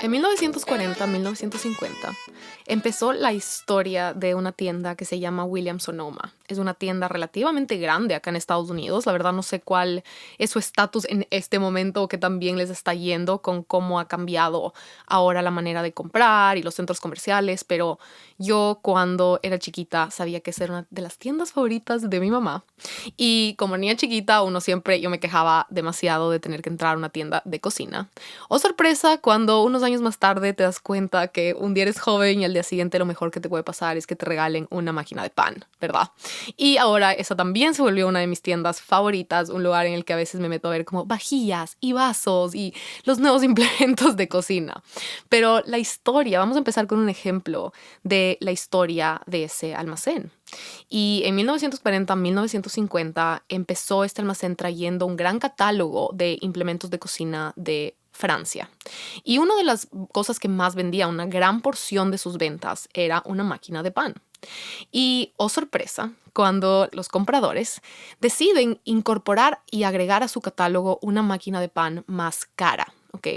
En 1940-1950 empezó la historia de una tienda que se llama Williams-Sonoma. Es una tienda relativamente grande acá en Estados Unidos. La verdad no sé cuál es su estatus en este momento o qué también les está yendo con cómo ha cambiado ahora la manera de comprar y los centros comerciales, pero yo cuando era chiquita sabía que esa era una de las tiendas favoritas de mi mamá. Y como niña chiquita, yo me quejaba demasiado de tener que entrar a una tienda de cocina. Oh, sorpresa, cuando unos años más tarde te das cuenta que un día eres joven y al día siguiente lo mejor que te puede pasar es que te regalen una máquina de pan, ¿verdad? Y ahora esa también se volvió una de mis tiendas favoritas, un lugar en el que a veces me meto a ver como vajillas y vasos y los nuevos implementos de cocina. Pero la historia, vamos a empezar con un ejemplo de la historia de ese almacén. Y en 1940-1950 empezó este almacén trayendo un gran catálogo de implementos de cocina de Francia. Y una de las cosas que más vendía, una gran porción de sus ventas, era una máquina de pan. Y, oh sorpresa, cuando los compradores deciden incorporar y agregar a su catálogo una máquina de pan más cara, ¿ok?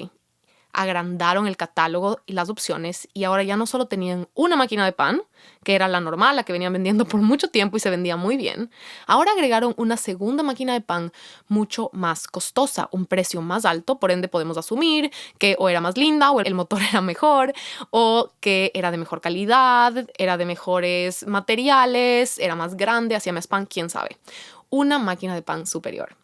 Agrandaron el catálogo y las opciones y ahora ya no solo tenían una máquina de pan, que era la normal, la que venían vendiendo por mucho tiempo y se vendía muy bien, ahora agregaron una segunda máquina de pan mucho más costosa, un precio más alto, por ende podemos asumir que o era más linda o el motor era mejor o que era de mejor calidad, era de mejores materiales, era más grande, hacía más pan, quién sabe. Una máquina de pan superior.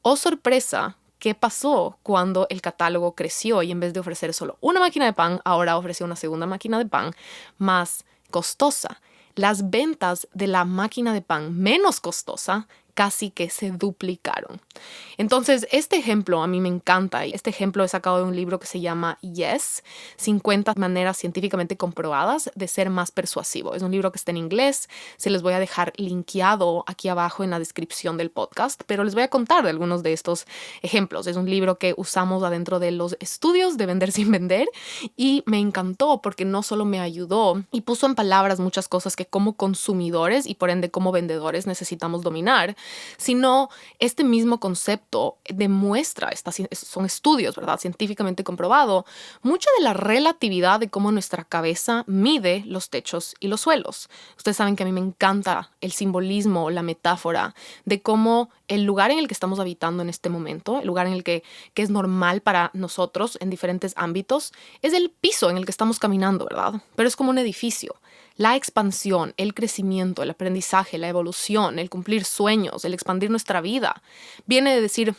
Oh sorpresa, ¿qué pasó cuando el catálogo creció y en vez de ofrecer solo una máquina de pan, ahora ofreció una segunda máquina de pan más costosa? Las ventas de la máquina de pan menos costosa casi que se duplicaron. Entonces, este ejemplo a mí me encanta. Este ejemplo es sacado de un libro que se llama Yes, 50 maneras científicamente comprobadas de ser más persuasivo. Es un libro que está en inglés. Se los voy a dejar linkeado aquí abajo en la descripción del podcast, pero les voy a contar de algunos de estos ejemplos. Es un libro que usamos adentro de los estudios de Vender sin Vender y me encantó porque no solo me ayudó y puso en palabras muchas cosas que como consumidores y por ende como vendedores necesitamos dominar, sino este mismo concepto demuestra, son estudios, ¿verdad? Científicamente comprobado, mucha de la relatividad de cómo nuestra cabeza mide los techos y los suelos. Ustedes saben que a mí me encanta el simbolismo, la metáfora de cómo el lugar en el que estamos habitando en este momento, el lugar en el que es normal para nosotros en diferentes ámbitos, es el piso en el que estamos caminando, ¿verdad? Pero es como un edificio. La expansión, el crecimiento, el aprendizaje, la evolución, el cumplir sueños, el expandir nuestra vida, viene de decir,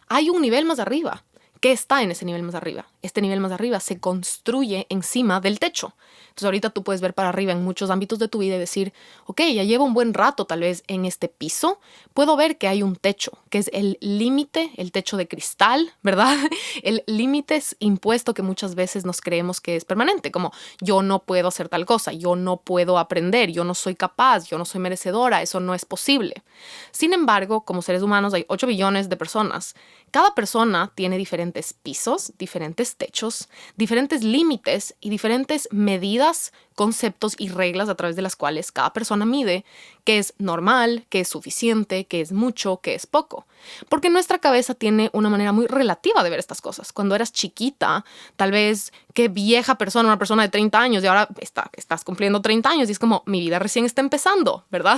hay un nivel más arriba. ¿Qué está en ese nivel más arriba? Este nivel más arriba se construye encima del techo. Entonces ahorita tú puedes ver para arriba en muchos ámbitos de tu vida y decir, ok, ya llevo un buen rato tal vez en este piso, puedo ver que hay un techo, que es el límite, el techo de cristal, ¿verdad? El límite es impuesto que muchas veces nos creemos que es permanente, como yo no puedo hacer tal cosa, yo no puedo aprender, yo no soy capaz, yo no soy merecedora, eso no es posible. Sin embargo, como seres humanos hay 8 billones de personas. Cada persona tiene diferentes pisos, diferentes techos, diferentes límites y diferentes medidas, conceptos y reglas a través de las cuales cada persona mide qué es normal, qué es suficiente, qué es mucho, qué es poco. Porque nuestra cabeza tiene una manera muy relativa de ver estas cosas. Cuando eras chiquita, tal vez qué vieja persona, una persona de 30 años y ahora estás cumpliendo 30 años y es como mi vida recién está empezando, ¿verdad?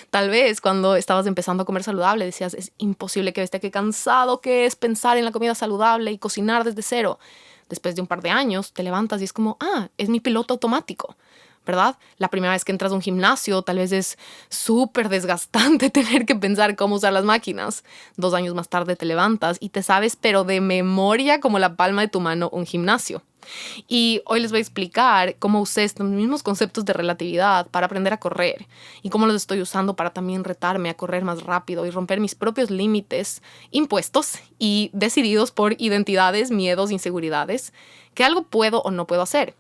Tal vez cuando estabas empezando a comer saludable decías es imposible que esté, qué cansado que es pensar en la comida saludable y cocinar desde cero. Después de un par de años te levantas y es como, es mi piloto automático, ¿verdad? La primera vez que entras a un gimnasio tal vez es súper desgastante tener que pensar cómo usar las máquinas. 2 años más tarde te levantas y te sabes, pero de memoria como la palma de tu mano, un gimnasio. Y hoy les voy a explicar cómo usé estos mismos conceptos de relatividad para aprender a correr y cómo los estoy usando para también retarme a correr más rápido y romper mis propios límites impuestos y decididos por identidades, miedos, inseguridades, que algo puedo o no puedo hacer.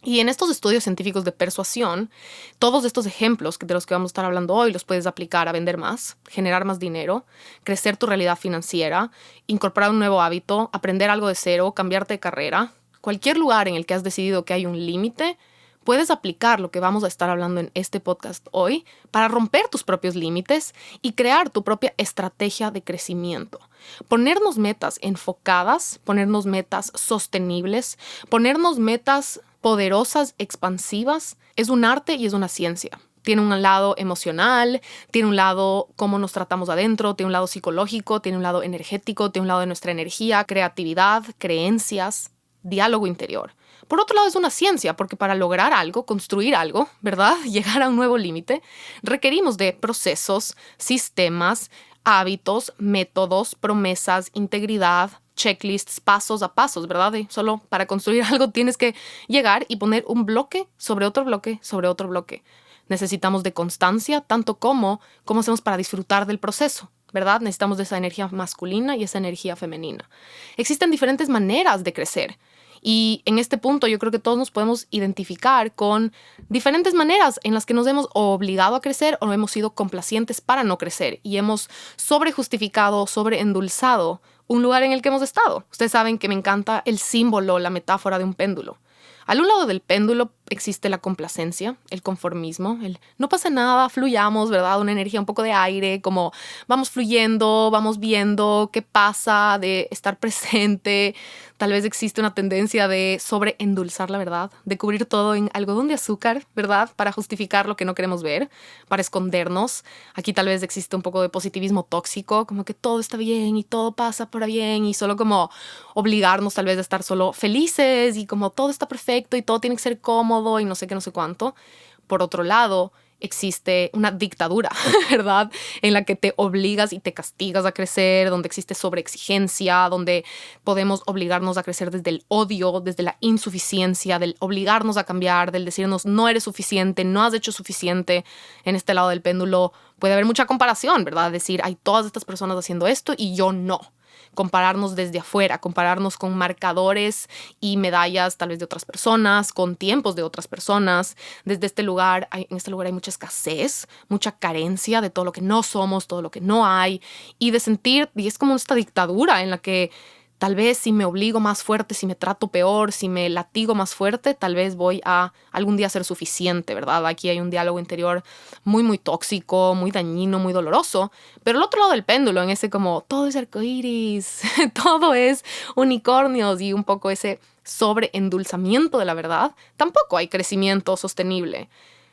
Y en estos estudios científicos de persuasión, todos estos ejemplos de los que vamos a estar hablando hoy los puedes aplicar a vender más, generar más dinero, crecer tu realidad financiera, incorporar un nuevo hábito, aprender algo de cero, cambiarte de carrera. Cualquier lugar en el que has decidido que hay un límite, puedes aplicar lo que vamos a estar hablando en este podcast hoy para romper tus propios límites y crear tu propia estrategia de crecimiento. Ponernos metas enfocadas, ponernos metas sostenibles, ponernos metas poderosas, expansivas, es un arte y es una ciencia. Tiene un lado emocional, tiene un lado cómo nos tratamos adentro, tiene un lado psicológico, tiene un lado energético, tiene un lado de nuestra energía, creatividad, creencias, diálogo interior. Por otro lado, es una ciencia, porque para lograr algo, construir algo, ¿verdad? Llegar a un nuevo límite, requerimos de procesos, sistemas, hábitos, métodos, promesas, integridad, checklists, pasos a pasos, ¿verdad? Y solo para construir algo tienes que llegar y poner un bloque sobre otro bloque sobre otro bloque. Necesitamos de constancia, tanto como hacemos para disfrutar del proceso, ¿verdad? Necesitamos de esa energía masculina y esa energía femenina. Existen diferentes maneras de crecer. Y en este punto yo creo que todos nos podemos identificar con diferentes maneras en las que nos hemos obligado a crecer o hemos sido complacientes para no crecer y hemos sobrejustificado, sobreendulzado un lugar en el que hemos estado. Ustedes saben que me encanta el símbolo, la metáfora de un péndulo. Al un lado del péndulo existe la complacencia, el conformismo, el no pasa nada, fluyamos, ¿verdad? Una energía, un poco de aire, como vamos fluyendo, vamos viendo qué pasa, de estar presente. Tal vez existe una tendencia de sobreendulzar la verdad, de cubrir todo en algodón de azúcar, ¿verdad? Para justificar lo que no queremos ver, para escondernos. Aquí tal vez existe un poco de positivismo tóxico, como que todo está bien y todo pasa para bien y solo como obligarnos tal vez a estar solo felices y como todo está perfecto y todo tiene que ser cómodo y no sé qué, no sé cuánto. Por otro lado, existe una dictadura, ¿verdad? En la que te obligas y te castigas a crecer, donde existe sobreexigencia, donde podemos obligarnos a crecer desde el odio, desde la insuficiencia, del obligarnos a cambiar, del decirnos no eres suficiente, no has hecho suficiente. En este lado del péndulo puede haber mucha comparación, ¿verdad? Decir, hay todas estas personas haciendo esto y yo no. Compararnos desde afuera, compararnos con marcadores y medallas tal vez de otras personas, con tiempos de otras personas. Desde este lugar, en este lugar hay mucha escasez, mucha carencia de todo lo que no somos, todo lo que no hay, y de sentir, y es como esta dictadura en la que tal vez si me obligo más fuerte, si me trato peor, si me latigo más fuerte, tal vez voy a algún día ser suficiente, ¿verdad? Aquí hay un diálogo interior muy, muy tóxico, muy dañino, muy doloroso. Pero el otro lado del péndulo, en ese como todo es arcoíris, todo es unicornios y un poco ese sobreendulzamiento de la verdad, tampoco hay crecimiento sostenible.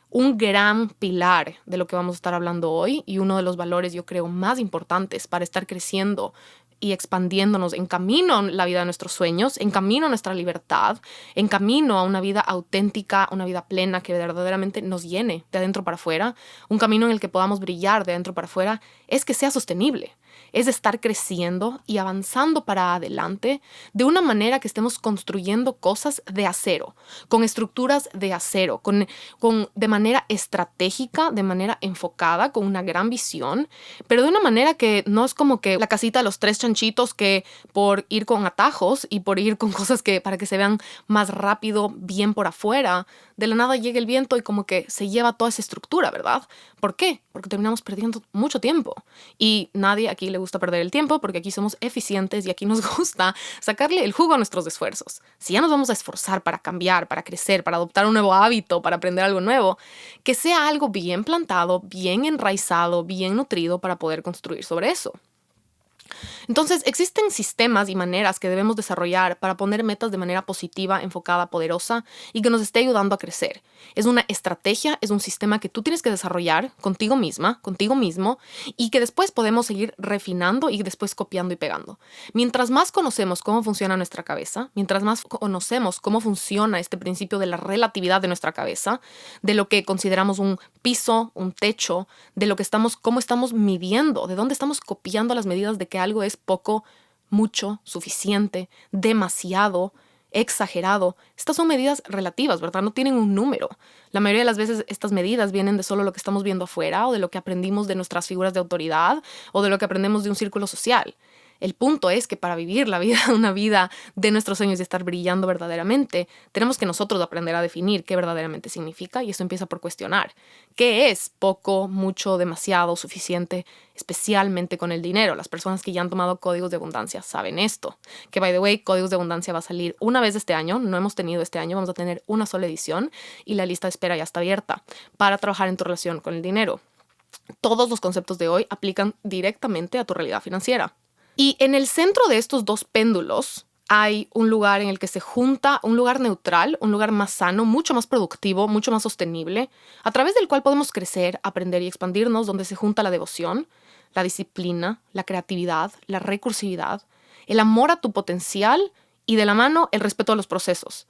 Un gran pilar de lo que vamos a estar hablando hoy y uno de los valores, yo creo, más importantes para estar creciendo y expandiéndonos en camino a la vida de nuestros sueños, en camino a nuestra libertad, en camino a una vida auténtica, una vida plena que verdaderamente nos llene de adentro para afuera, un camino en el que podamos brillar de adentro para afuera, es que sea sostenible. Es estar creciendo y avanzando para adelante de una manera que estemos construyendo cosas de acero, con estructuras de acero, de manera estratégica, de manera enfocada, con una gran visión, pero de una manera que no es como que la casita de los tres chanchitos que por ir con atajos y por ir con cosas que para que se vean más rápido, bien por afuera, de la nada llega el viento y como que se lleva toda esa estructura, ¿verdad? ¿Por qué? Porque terminamos perdiendo mucho tiempo. Y nadie aquí le gusta perder el tiempo porque aquí somos eficientes y aquí nos gusta sacarle el jugo a nuestros esfuerzos. Si ya nos vamos a esforzar para cambiar, para crecer, para adoptar un nuevo hábito, para aprender algo nuevo, que sea algo bien plantado, bien enraizado, bien nutrido para poder construir sobre eso. Entonces, existen sistemas y maneras que debemos desarrollar para poner metas de manera positiva, enfocada, poderosa y que nos esté ayudando a crecer. Es una estrategia, es un sistema que tú tienes que desarrollar contigo misma, contigo mismo, y que después podemos seguir refinando y después copiando y pegando. Mientras más conocemos cómo funciona nuestra cabeza, mientras más conocemos cómo funciona este principio de la relatividad de nuestra cabeza, de lo que consideramos un piso, un techo, de lo que cómo estamos midiendo, de dónde estamos copiando las medidas de que algo es poco, mucho, suficiente, demasiado, exagerado. Estas son medidas relativas, ¿verdad? No tienen un número. La mayoría de las veces estas medidas vienen de solo lo que estamos viendo afuera o de lo que aprendimos de nuestras figuras de autoridad o de lo que aprendemos de un círculo social. El punto es que para vivir una vida de nuestros sueños y estar brillando verdaderamente, tenemos que nosotros aprender a definir qué verdaderamente significa, y eso empieza por cuestionar qué es poco, mucho, demasiado, suficiente, especialmente con el dinero. Las personas que ya han tomado códigos de abundancia saben esto, que by the way, códigos de abundancia va a salir una vez este año, no hemos tenido este año, vamos a tener una sola edición y la lista de espera ya está abierta para trabajar en tu relación con el dinero. Todos los conceptos de hoy aplican directamente a tu realidad financiera. Y en el centro de estos dos péndulos hay un lugar en el que se junta un lugar neutral, un lugar más sano, mucho más productivo, mucho más sostenible, a través del cual podemos crecer, aprender y expandirnos, donde se junta la devoción, la disciplina, la creatividad, la recursividad, el amor a tu potencial y de la mano el respeto a los procesos.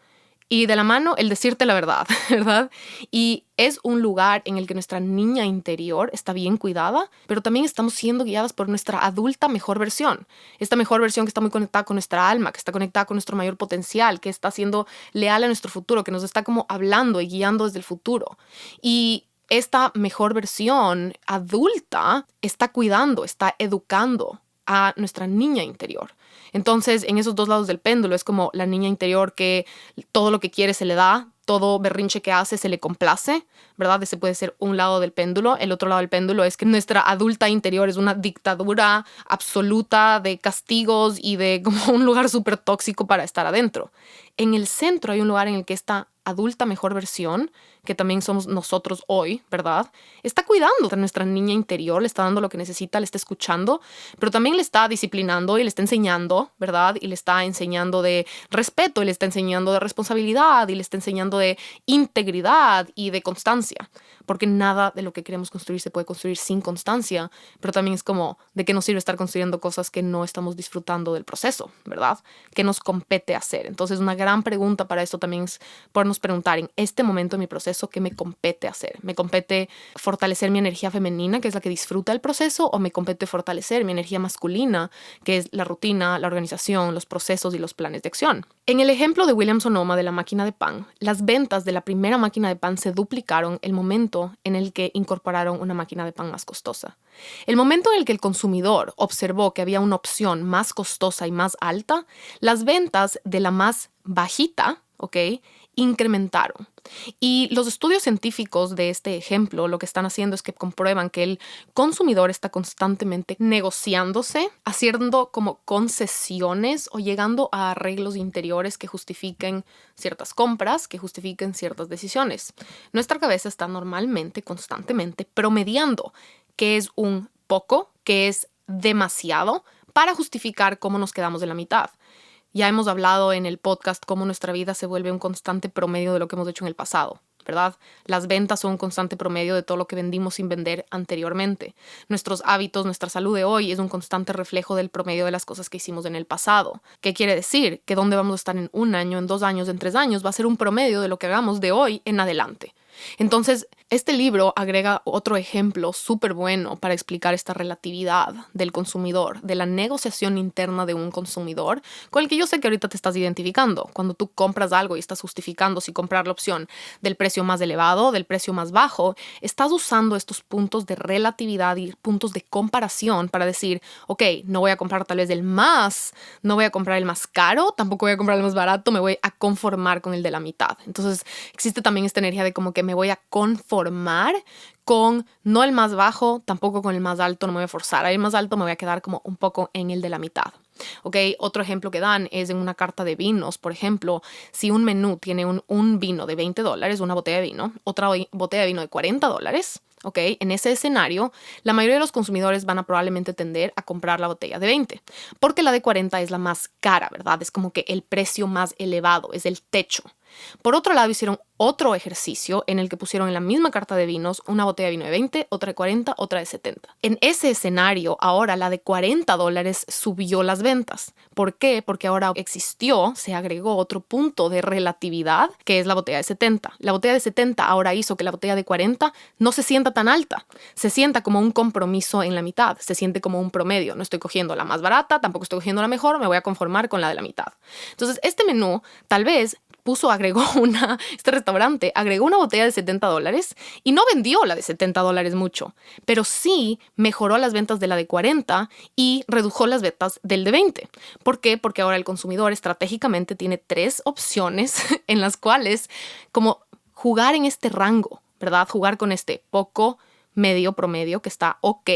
Y de la mano el decirte la verdad, ¿verdad? Y es un lugar en el que nuestra niña interior está bien cuidada, pero también estamos siendo guiadas por nuestra adulta mejor versión. Esta mejor versión que está muy conectada con nuestra alma, que está conectada con nuestro mayor potencial, que está siendo leal a nuestro futuro, que nos está como hablando y guiando desde el futuro. Y esta mejor versión adulta está cuidando, está educando a nuestra niña interior. Entonces, en esos dos lados del péndulo es como la niña interior que todo lo que quiere se le da, todo berrinche que hace se le complace, ¿verdad? Ese puede ser un lado del péndulo. El otro lado del péndulo es que nuestra adulta interior es una dictadura absoluta de castigos y de como un lugar súper tóxico para estar adentro. En el centro hay un lugar en el que esta adulta mejor versión, que también somos nosotros hoy, ¿verdad? Está cuidando a nuestra niña interior, le está dando lo que necesita, le está escuchando, pero también le está disciplinando y le está enseñando, ¿verdad? Y le está enseñando de respeto, y le está enseñando de responsabilidad, y le está enseñando de integridad y de constancia, porque nada de lo que queremos construir se puede construir sin constancia, pero también es como, ¿de qué nos sirve estar construyendo cosas que no estamos disfrutando del proceso, ¿verdad? ¿Qué nos compete hacer? Entonces, una gran pregunta para esto también es podernos preguntar en este momento de mi proceso, ¿qué me compete hacer? ¿Me compete fortalecer mi energía femenina, que es la que disfruta el proceso, o me compete fortalecer mi energía masculina, que es la rutina, la organización, los procesos y los planes de acción? En el ejemplo de William Sonoma de la máquina de pan, las ventas de la primera máquina de pan se duplicaron el momento en el que incorporaron una máquina de pan más costosa. El momento en el que el consumidor observó que había una opción más costosa y más alta, las ventas de la más bajita, ¿ok?, incrementaron. Y los estudios científicos de este ejemplo lo que están haciendo es que comprueban que el consumidor está constantemente negociándose, haciendo como concesiones o llegando a arreglos interiores que justifiquen ciertas compras, que justifiquen ciertas decisiones. Nuestra cabeza está normalmente, constantemente promediando qué es un poco, qué es demasiado, para justificar cómo nos quedamos de la mitad. Ya hemos hablado en el podcast cómo nuestra vida se vuelve un constante promedio de lo que hemos hecho en el pasado, ¿verdad? Las ventas son un constante promedio de todo lo que vendimos sin vender anteriormente. Nuestros hábitos, nuestra salud de hoy es un constante reflejo del promedio de las cosas que hicimos en el pasado. ¿Qué quiere decir? Que dónde vamos a estar en 1 año, en 2 años, en 3 años va a ser un promedio de lo que hagamos de hoy en adelante. Entonces, este libro agrega otro ejemplo súper bueno para explicar esta relatividad del consumidor, de la negociación interna de un consumidor, con el que yo sé que ahorita te estás identificando. Cuando tú compras algo y estás justificando si comprar la opción del precio más elevado, del precio más bajo, estás usando estos puntos de relatividad y puntos de comparación para decir, ok, no voy a comprar tal vez el más, no voy a comprar el más caro, tampoco voy a comprar el más barato, me voy a conformar con el de la mitad. Entonces, existe también esta energía de como que me voy a conformar con no el más bajo, tampoco con el más alto, no me voy a forzar a ir más alto, me voy a quedar como un poco en el de la mitad. ¿Ok? Otro ejemplo que dan es en una carta de vinos, por ejemplo, si un menú tiene un vino de $20, una botella de vino, otra botella de vino de $40, ¿ok? En ese escenario, la mayoría de los consumidores van a probablemente tender a comprar la botella de 20, porque la de 40 es la más cara, ¿verdad? Es como que el precio más elevado, es el techo. Por otro lado, hicieron otro ejercicio en el que pusieron en la misma carta de vinos una botella de vino de 20, otra de 40, otra de 70. En ese escenario, ahora la de $40 subió las ventas. ¿Por qué? Porque ahora se agregó otro punto de relatividad, que es la botella de 70. La botella de 70 ahora hizo que la botella de 40 no se sienta tan alta. Se sienta como un compromiso en la mitad. Se siente como un promedio. No estoy cogiendo la más barata, tampoco estoy cogiendo la mejor, me voy a conformar con la de la mitad. Entonces, este menú tal vez agregó este restaurante agregó una botella de $70 y no vendió la de $70 mucho, pero sí mejoró las ventas de la de 40 y redujo las ventas del de 20. ¿Por qué? Porque ahora el consumidor estratégicamente tiene 3 opciones en las cuales como jugar en este rango, ¿verdad? Jugar con este poco, medio, promedio, que está ok,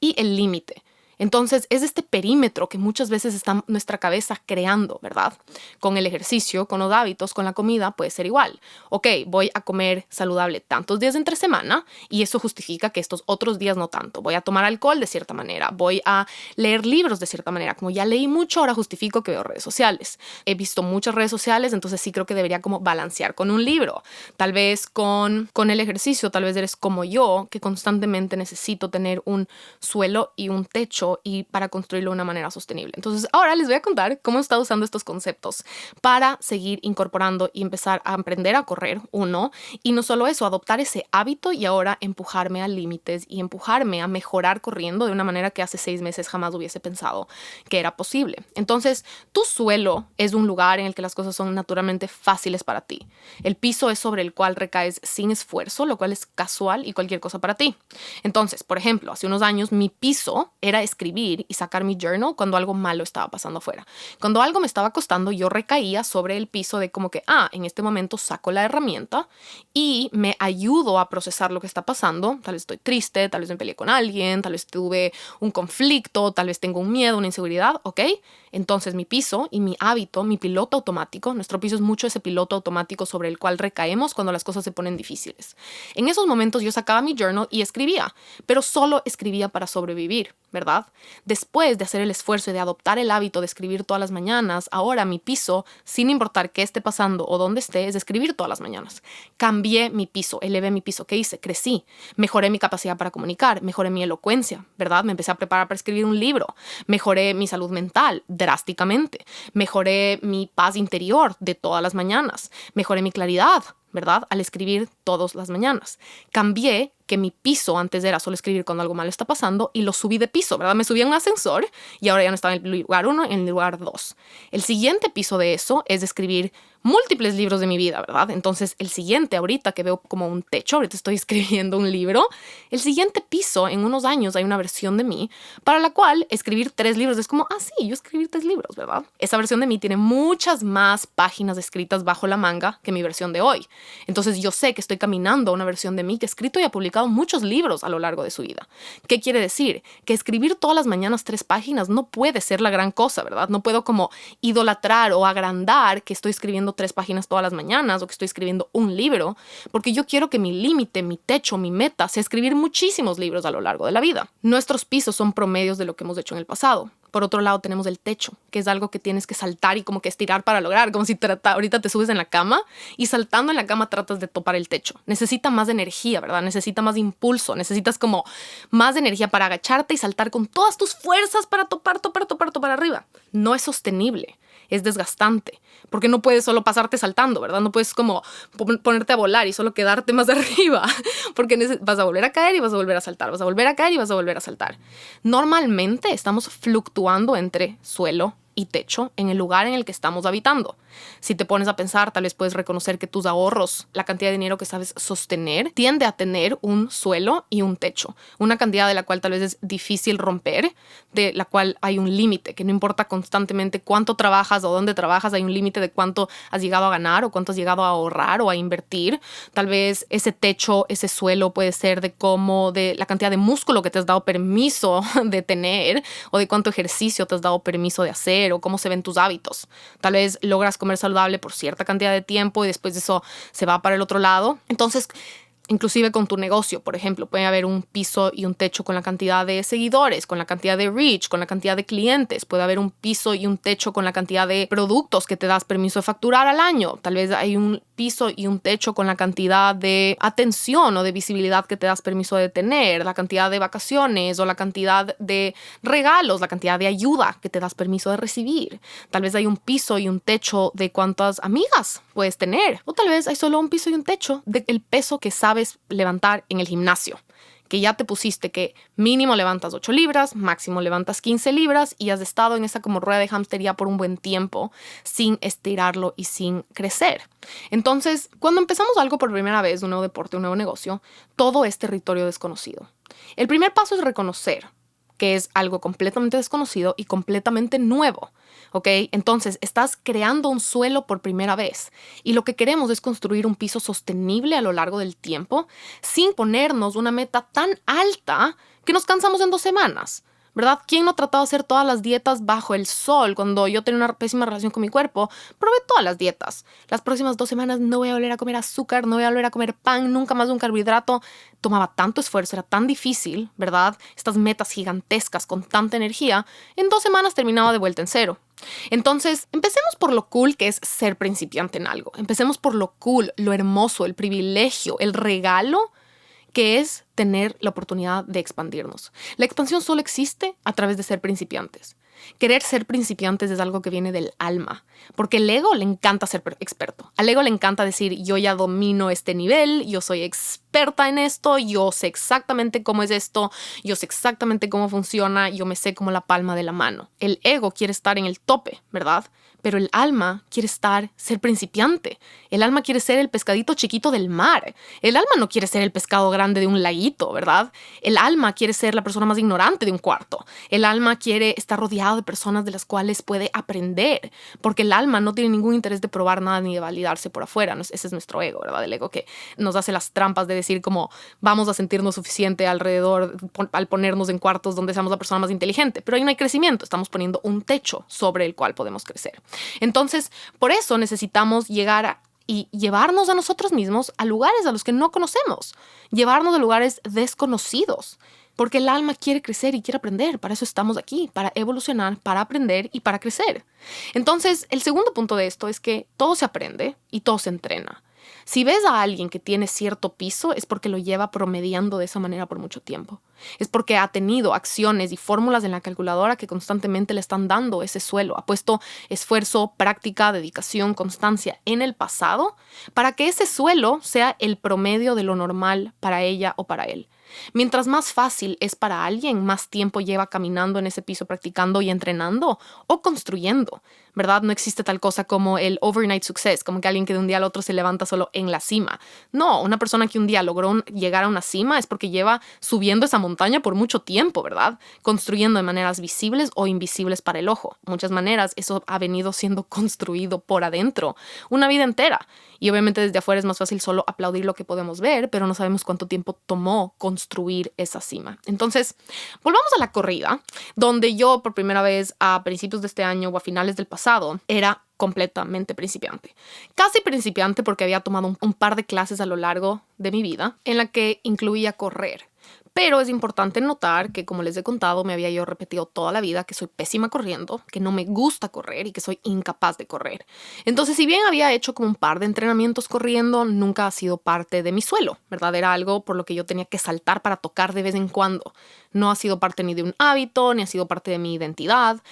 y el límite. Entonces, es este perímetro que muchas veces está nuestra cabeza creando, ¿verdad? Con el ejercicio, con los hábitos, con la comida, puede ser igual. Ok, voy a comer saludable tantos días entre semana y eso justifica que estos otros días no tanto. Voy a tomar alcohol de cierta manera, voy a leer libros de cierta manera. Como ya leí mucho, ahora justifico que veo redes sociales. He visto muchas redes sociales, entonces sí creo que debería como balancear con un libro. Tal vez con el ejercicio, tal vez eres como yo, que constantemente necesito tener un suelo y un techo y para construirlo de una manera sostenible. Entonces, ahora les voy a contar cómo he estado usando estos conceptos para seguir incorporando y empezar a aprender a correr, uno, y no solo eso, adoptar ese hábito y ahora empujarme a límites y empujarme a mejorar corriendo de una manera que hace 6 meses jamás hubiese pensado que era posible. Entonces, tu suelo es un lugar en el que las cosas son naturalmente fáciles para ti. El piso es sobre el cual recaes sin esfuerzo, lo cual es casual y cualquier cosa para ti. Entonces, por ejemplo, hace unos años mi piso era escribir y sacar mi journal cuando algo malo estaba pasando afuera. Cuando algo me estaba costando, yo recaía sobre el piso de como que, en este momento saco la herramienta y me ayudo a procesar lo que está pasando. Tal vez estoy triste, tal vez me peleé con alguien, tal vez tuve un conflicto, tal vez tengo un miedo, una inseguridad, ¿ok? Entonces mi piso y mi hábito, mi piloto automático, nuestro piso es mucho ese piloto automático sobre el cual recaemos cuando las cosas se ponen difíciles. En esos momentos yo sacaba mi journal y escribía, pero solo escribía para sobrevivir, ¿verdad? Después de hacer el esfuerzo y de adoptar el hábito de escribir todas las mañanas, ahora mi piso, sin importar qué esté pasando o dónde esté, es escribir todas las mañanas. Cambié mi piso, elevé mi piso. ¿Qué hice? Crecí, mejoré mi capacidad para comunicar, mejoré mi elocuencia, ¿verdad? Me empecé a preparar para escribir un libro, mejoré mi salud mental drásticamente, mejoré mi paz interior de todas las mañanas, mejoré mi claridad, ¿verdad? Al escribir todas las mañanas. Cambié que mi piso antes era solo escribir cuando algo malo está pasando y lo subí de piso, ¿verdad? Me subí a un ascensor y ahora ya no estaba en el lugar 1, en el lugar 2. El siguiente piso de eso es escribir múltiples libros de mi vida, ¿verdad? Entonces, el siguiente, ahorita que veo como un techo, ahorita estoy escribiendo un libro, el siguiente piso, en unos años hay una versión de mí para la cual escribir 3 libros es como, sí, yo escribí 3 libros, ¿verdad? Esa versión de mí tiene muchas más páginas escritas bajo la manga que mi versión de hoy. Entonces, yo sé que estoy caminando a una versión de mí que ha escrito y ha publicado muchos libros a lo largo de su vida. ¿Qué quiere decir? Que escribir todas las mañanas 3 páginas no puede ser la gran cosa, ¿verdad? No puedo como idolatrar o agrandar que estoy escribiendo 3 páginas todas las mañanas o que estoy escribiendo un libro, porque yo quiero que mi límite, mi techo, mi meta sea escribir muchísimos libros a lo largo de la vida. Nuestros pisos son promedios de lo que hemos hecho en el pasado. Por otro lado, tenemos el techo, que es algo que tienes que saltar y como que estirar para lograr, como si ahorita te subes en la cama y saltando en la cama tratas de topar el techo. Necesita más energía, ¿verdad? Necesita más impulso, necesitas como más energía para agacharte y saltar con todas tus fuerzas para topar arriba. No es sostenible. Es desgastante, porque no puedes solo pasarte saltando, ¿verdad? No puedes como ponerte a volar y solo quedarte más arriba, porque vas a volver a caer y vas a volver a saltar, vas a volver a caer y vas a volver a saltar. Normalmente estamos fluctuando entre suelo y techo en el lugar en el que estamos habitando. Si te pones a pensar, tal vez puedes reconocer que tus ahorros, la cantidad de dinero que sabes sostener, tiende a tener un suelo y un techo. Una cantidad de la cual tal vez es difícil romper, de la cual hay un límite, que no importa constantemente cuánto trabajas o dónde trabajas, hay un límite de cuánto has llegado a ganar o cuánto has llegado a ahorrar o a invertir. Tal vez ese techo, ese suelo puede ser de la cantidad de músculo que te has dado permiso de tener o de cuánto ejercicio te has dado permiso de hacer o cómo se ven tus hábitos. Tal vez logras comer saludable por cierta cantidad de tiempo y después de eso se va para el otro lado. Entonces, inclusive con tu negocio, por ejemplo, puede haber un piso y un techo con la cantidad de seguidores, con la cantidad de reach, con la cantidad de clientes. Puede haber un piso y un techo con la cantidad de productos que te das permiso de facturar al año. Tal vez hay un piso y un techo con la cantidad de atención o de visibilidad que te das permiso de tener, la cantidad de vacaciones o la cantidad de regalos, la cantidad de ayuda que te das permiso de recibir. Tal vez hay un piso y un techo de cuántas amigas puedes tener. O tal vez hay solo un piso y un techo del peso que sabes levantar en el gimnasio. que ya te pusiste que mínimo levantas 8 libras, máximo levantas 15 libras y has estado en esa como rueda de hámster ya por un buen tiempo sin estirarlo y sin crecer. Entonces, cuando empezamos algo por primera vez, un nuevo deporte, un nuevo negocio, todo es territorio desconocido. El primer paso es reconocer que es algo completamente desconocido y completamente nuevo, ¿ok? Entonces, estás creando un suelo por primera vez y lo que queremos es construir un piso sostenible a lo largo del tiempo sin ponernos una meta tan alta que nos cansamos en 2 semanas. ¿Verdad? ¿Quién no ha tratado de hacer todas las dietas bajo el sol? Cuando yo tenía una pésima relación con mi cuerpo, probé todas las dietas. Las próximas 2 semanas no voy a volver a comer azúcar, no voy a volver a comer pan, nunca más un carbohidrato. Tomaba tanto esfuerzo, era tan difícil, ¿verdad? Estas metas gigantescas con tanta energía, en 2 semanas terminaba de vuelta en cero. Entonces, empecemos por lo cool que es ser principiante en algo. Empecemos por lo cool, lo hermoso, el privilegio, el regalo que es tener la oportunidad de expandirnos. La expansión solo existe a través de ser principiantes. Querer ser principiantes es algo que viene del alma, porque el ego le encanta ser experto. Al ego le encanta decir, yo ya domino este nivel, yo soy experta en esto, yo sé exactamente cómo es esto, yo sé exactamente cómo funciona, yo me sé como la palma de la mano. El ego quiere estar en el tope, ¿verdad? Pero el alma quiere ser principiante. El alma quiere ser el pescadito chiquito del mar. El alma no quiere ser el pescado grande de un laguito, ¿verdad? El alma quiere ser la persona más ignorante de un cuarto. El alma quiere estar rodeado de personas de las cuales puede aprender, porque el alma no tiene ningún interés de probar nada ni de validarse por afuera. Ese es nuestro ego, ¿verdad? El ego que nos hace las trampas de decir como vamos a sentirnos suficiente alrededor al ponernos en cuartos donde seamos la persona más inteligente. Pero ahí no hay crecimiento, estamos poniendo un techo sobre el cual podemos crecer. Entonces, por eso necesitamos llegar y llevarnos a nosotros mismos a lugares a los que no conocemos, llevarnos a lugares desconocidos, porque el alma quiere crecer y quiere aprender. Para eso estamos aquí, para evolucionar, para aprender y para crecer. Entonces, el segundo punto de esto es que todo se aprende y todo se entrena. Si ves a alguien que tiene cierto piso, es porque lo lleva promediando de esa manera por mucho tiempo. Es porque ha tenido acciones y fórmulas en la calculadora que constantemente le están dando ese suelo. Ha puesto esfuerzo, práctica, dedicación, constancia en el pasado para que ese suelo sea el promedio de lo normal para ella o para él. Mientras más fácil es para alguien, más tiempo lleva caminando en ese piso, practicando y entrenando o construyendo, ¿verdad? No existe tal cosa como el overnight success, como que alguien que de un día al otro se levanta solo en la cima. No, una persona que un día logró llegar a una cima es porque lleva subiendo esa montaña por mucho tiempo, ¿verdad? Construyendo de maneras visibles o invisibles para el ojo. De muchas maneras, eso ha venido siendo construido por adentro una vida entera. Y obviamente desde afuera es más fácil solo aplaudir lo que podemos ver, pero no sabemos cuánto tiempo tomó construir esa cima. Entonces, volvamos a la corrida, donde yo por primera vez a principios de este año o a finales del pasado era completamente principiante. Casi principiante porque había tomado un par de clases a lo largo de mi vida en la que incluía correr. Pero es importante notar que, como les he contado, me había yo repetido toda la vida que soy pésima corriendo, que no me gusta correr y que soy incapaz de correr. Entonces, si bien había hecho como un par de entrenamientos corriendo, nunca ha sido parte de mi suelo, ¿verdad? Era algo por lo que yo tenía que saltar para tocar de vez en cuando. No ha sido parte ni de un hábito, ni ha sido parte de mi identidad.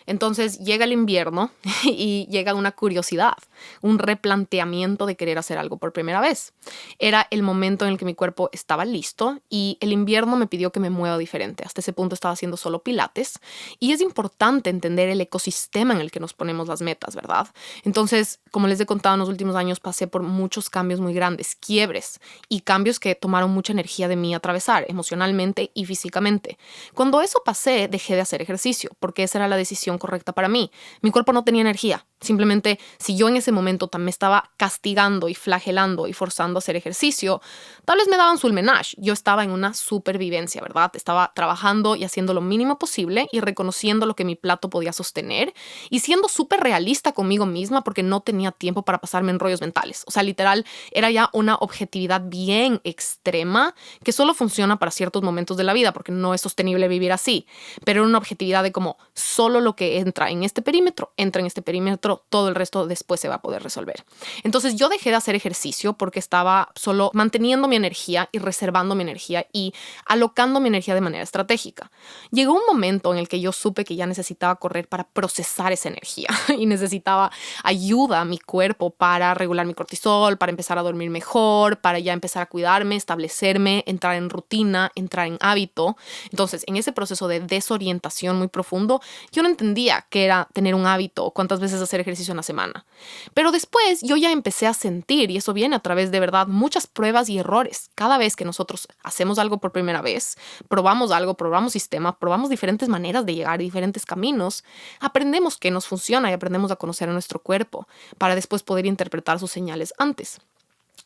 Entonces llega el invierno y llega una curiosidad, un replanteamiento de querer hacer algo por primera vez. Era el momento en el que mi cuerpo estaba listo y el invierno me pidió que me mueva diferente. Hasta ese punto estaba haciendo solo pilates y es importante entender el ecosistema en el que nos ponemos las metas, ¿verdad? Entonces, como les he contado, en los últimos años pasé por muchos cambios muy grandes, quiebres y cambios que tomaron mucha energía de mí atravesar emocionalmente y físicamente. Cuando eso pasé, dejé de hacer ejercicio porque esa era la decisión correcta para mí. Mi cuerpo no tenía energía. Simplemente, si yo en ese momento me estaba castigando y flagelando y forzando a hacer ejercicio, tal vez me daban sulmenage. Yo estaba en una supervivencia, ¿verdad? Estaba trabajando y haciendo lo mínimo posible y reconociendo lo que mi plato podía sostener y siendo súper realista conmigo misma porque no tenía tiempo para pasarme en rollos mentales. O sea, literal, era ya una objetividad bien extrema que solo funciona para ciertos momentos de la vida porque no es sostenible vivir así. Pero era una objetividad de como solo lo que que entra en este perímetro, todo el resto después se va a poder resolver. Entonces yo dejé de hacer ejercicio porque estaba solo manteniendo mi energía y reservando mi energía y alocando mi energía de manera estratégica. Llegó un momento en el que yo supe que ya necesitaba correr para procesar esa energía y necesitaba ayuda a mi cuerpo para regular mi cortisol, para empezar a dormir mejor, para ya empezar a cuidarme, establecerme, entrar en rutina, entrar en hábito. Entonces, en ese proceso de desorientación muy profundo, yo no entendía qué era tener un hábito o cuántas veces hacer ejercicio en la semana. Pero después yo ya empecé a sentir, y eso viene a través de verdad muchas pruebas y errores. Cada vez que nosotros hacemos algo por primera vez, probamos algo, probamos sistema, probamos diferentes maneras de llegar, diferentes caminos, aprendemos qué nos funciona y aprendemos a conocer a nuestro cuerpo para después poder interpretar sus señales antes.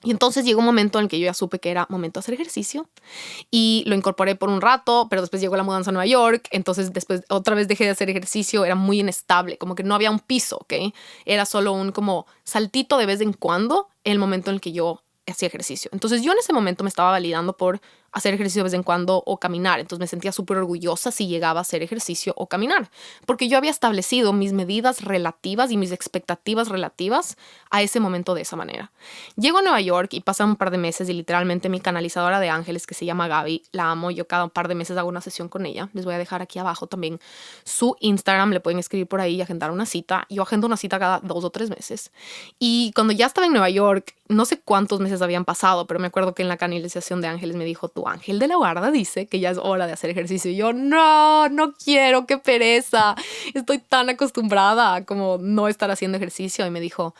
Y entonces llegó un momento en el que yo ya supe que era momento de hacer ejercicio y lo incorporé por un rato, pero después llegó la mudanza a Nueva York, entonces después otra vez dejé de hacer ejercicio, era muy inestable, como que no había un piso, ¿ok? Era solo un como saltito de vez en cuando en el momento en el que yo hacía ejercicio. Entonces yo en ese momento me estaba validando por hacer ejercicio de vez en cuando o caminar. Entonces me sentía súper orgullosa si llegaba a hacer ejercicio o caminar, porque yo había establecido mis medidas relativas y mis expectativas relativas a ese momento de esa manera. Llego a Nueva York y pasan un par de meses y literalmente mi canalizadora de ángeles, que se llama Gaby, la amo, yo cada par de meses hago una sesión con ella. Les voy a dejar aquí abajo también su Instagram, le pueden escribir por ahí y agendar una cita. Yo agendo una cita cada 2 o 3 meses. Y cuando ya estaba en Nueva York, no sé cuántos meses habían pasado, pero me acuerdo que en la canalización de ángeles me dijo: tu ángel de la guarda dice que ya es hora de hacer ejercicio. Y yo, no quiero, qué pereza. Estoy tan acostumbrada a como no estar haciendo ejercicio. Y me dijo: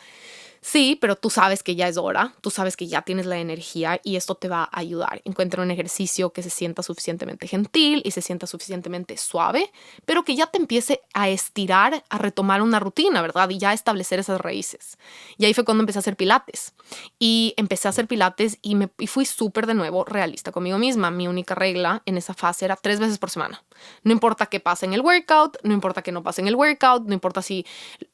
sí, pero tú sabes que ya es hora, tú sabes que ya tienes la energía y esto te va a ayudar. Encuentra un ejercicio que se sienta suficientemente gentil y se sienta suficientemente suave, pero que ya te empiece a estirar, a retomar una rutina, ¿verdad? Y ya establecer esas raíces. Y ahí fue cuando empecé a hacer pilates. Y empecé a hacer pilates y fui súper de nuevo realista conmigo misma. Mi única regla en esa fase era 3 veces por semana. No importa qué pase en el workout, no importa que no pase en el workout, no importa si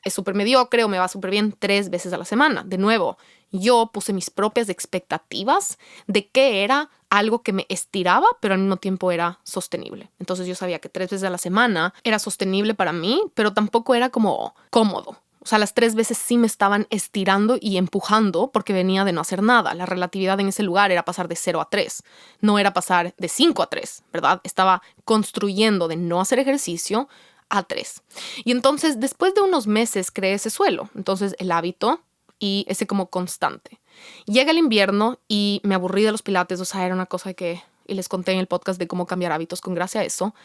es súper mediocre o me va súper bien, 3 veces a la semana. De nuevo, yo puse mis propias expectativas de qué era algo que me estiraba, pero al mismo tiempo era sostenible. Entonces yo sabía que 3 veces a la semana era sostenible para mí, pero tampoco era como cómodo. O sea, las 3 veces sí me estaban estirando y empujando porque venía de no hacer nada. La relatividad en ese lugar era pasar de 0 a 3. No era pasar de 5 a 3, ¿verdad? Estaba construyendo de no hacer ejercicio a 3. Y entonces, después de unos meses, creé ese suelo. Entonces, el hábito y ese como constante. Llega el invierno y me aburrí de los pilates. O sea, era una cosa que... Y les conté en el podcast de cómo cambiar hábitos con gracia a eso.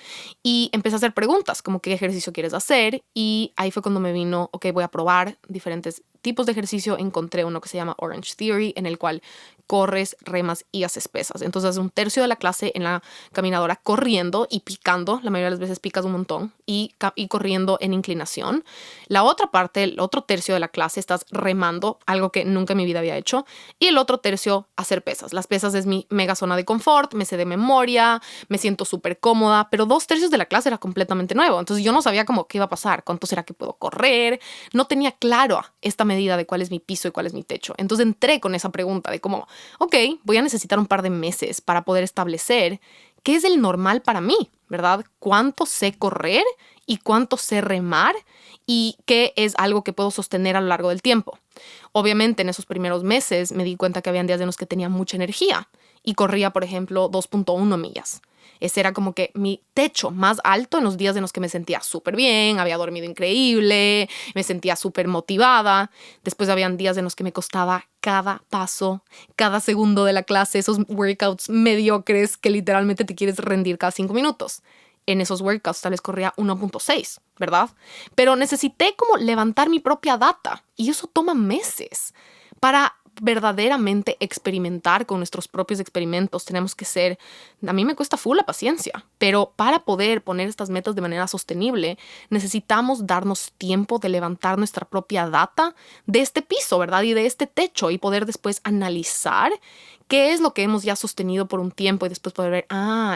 Y empecé a hacer preguntas, como qué ejercicio quieres hacer. Y ahí fue cuando me vino, ok, voy a probar diferentes tipos de ejercicio. Encontré uno que se llama Orange Theory, en el cual corres, remas y haces pesas. Entonces haces un tercio de la clase en la caminadora corriendo y picando. La mayoría de las veces picas un montón y corriendo en inclinación. La otra parte, el otro tercio de la clase, estás remando, algo que nunca en mi vida había hecho. Y el otro tercio, hacer pesas. Las pesas es mi mega zona de confort, me sé de memoria, me siento súper cómoda, pero 2/3 de la clase era completamente nuevo. Entonces yo no sabía cómo qué iba a pasar, cuánto será que puedo correr. No tenía claro esta medida de cuál es mi piso y cuál es mi techo. Entonces entré con esa pregunta de cómo, ok, voy a necesitar un par de meses para poder establecer qué es el normal para mí, ¿verdad? Cuánto sé correr y cuánto sé remar y qué es algo que puedo sostener a lo largo del tiempo. Obviamente en esos primeros meses me di cuenta que habían días en los que tenía mucha energía y corría, por ejemplo, 2.1 millas. Ese era como que mi techo más alto en los días en los que me sentía súper bien, había dormido increíble, me sentía súper motivada. Después habían días en los que me costaba cada paso, cada segundo de la clase, esos workouts mediocres que literalmente te quieres rendir cada 5 minutos. En esos workouts tal vez corría 1.6, ¿verdad? Pero necesité como levantar mi propia data y eso toma meses. Para verdaderamente experimentar con nuestros propios experimentos tenemos que ser, a mí me cuesta full la paciencia, pero para poder poner estas metas de manera sostenible necesitamos darnos tiempo de levantar nuestra propia data de este piso, ¿verdad? Y de este techo y poder después analizar qué es lo que hemos ya sostenido por un tiempo y después poder ver,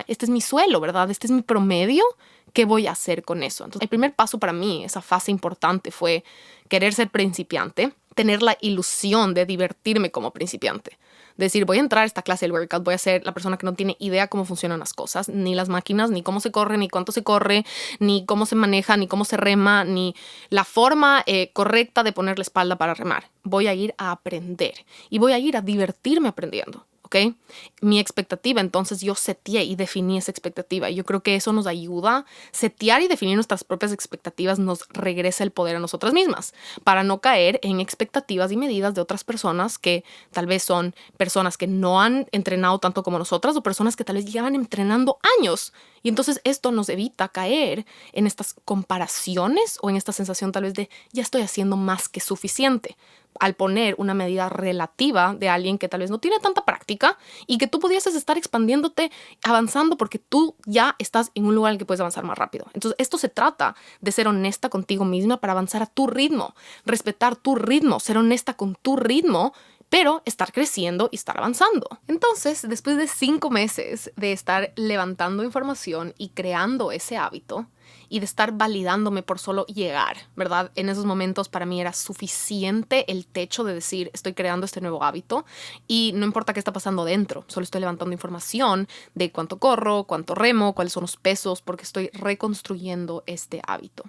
este es mi suelo, ¿verdad? Este es mi promedio. ¿Qué voy a hacer con eso? Entonces, el primer paso para mí, esa fase importante, fue querer ser principiante, tener la ilusión de divertirme como principiante. Decir, voy a entrar a esta clase del workout, voy a ser la persona que no tiene idea cómo funcionan las cosas, ni las máquinas, ni cómo se corre, ni cuánto se corre, ni cómo se maneja, ni cómo se rema, ni la forma correcta de poner la espalda para remar. Voy a ir a aprender y voy a ir a divertirme aprendiendo. ¿Ok? Mi expectativa, entonces yo seteé y definí esa expectativa. Y yo creo que eso nos ayuda. Setear y definir nuestras propias expectativas nos regresa el poder a nosotras mismas para no caer en expectativas y medidas de otras personas que tal vez son personas que no han entrenado tanto como nosotras o personas que tal vez llevan entrenando años. Y entonces esto nos evita caer en estas comparaciones o en esta sensación tal vez de ya estoy haciendo más que suficiente, al poner una medida relativa de alguien que tal vez no tiene tanta práctica y que tú pudieses estar expandiéndote, avanzando porque tú ya estás en un lugar en el que puedes avanzar más rápido. Entonces esto se trata de ser honesta contigo misma para avanzar a tu ritmo, respetar tu ritmo, ser honesta con tu ritmo, pero estar creciendo y estar avanzando. Entonces, después de 5 meses de estar levantando información y creando ese hábito, y de estar validándome por solo llegar, ¿verdad? En esos momentos para mí era suficiente el techo de decir, estoy creando este nuevo hábito y no importa qué está pasando dentro, solo estoy levantando información de cuánto corro, cuánto remo, cuáles son los pesos, porque estoy reconstruyendo este hábito.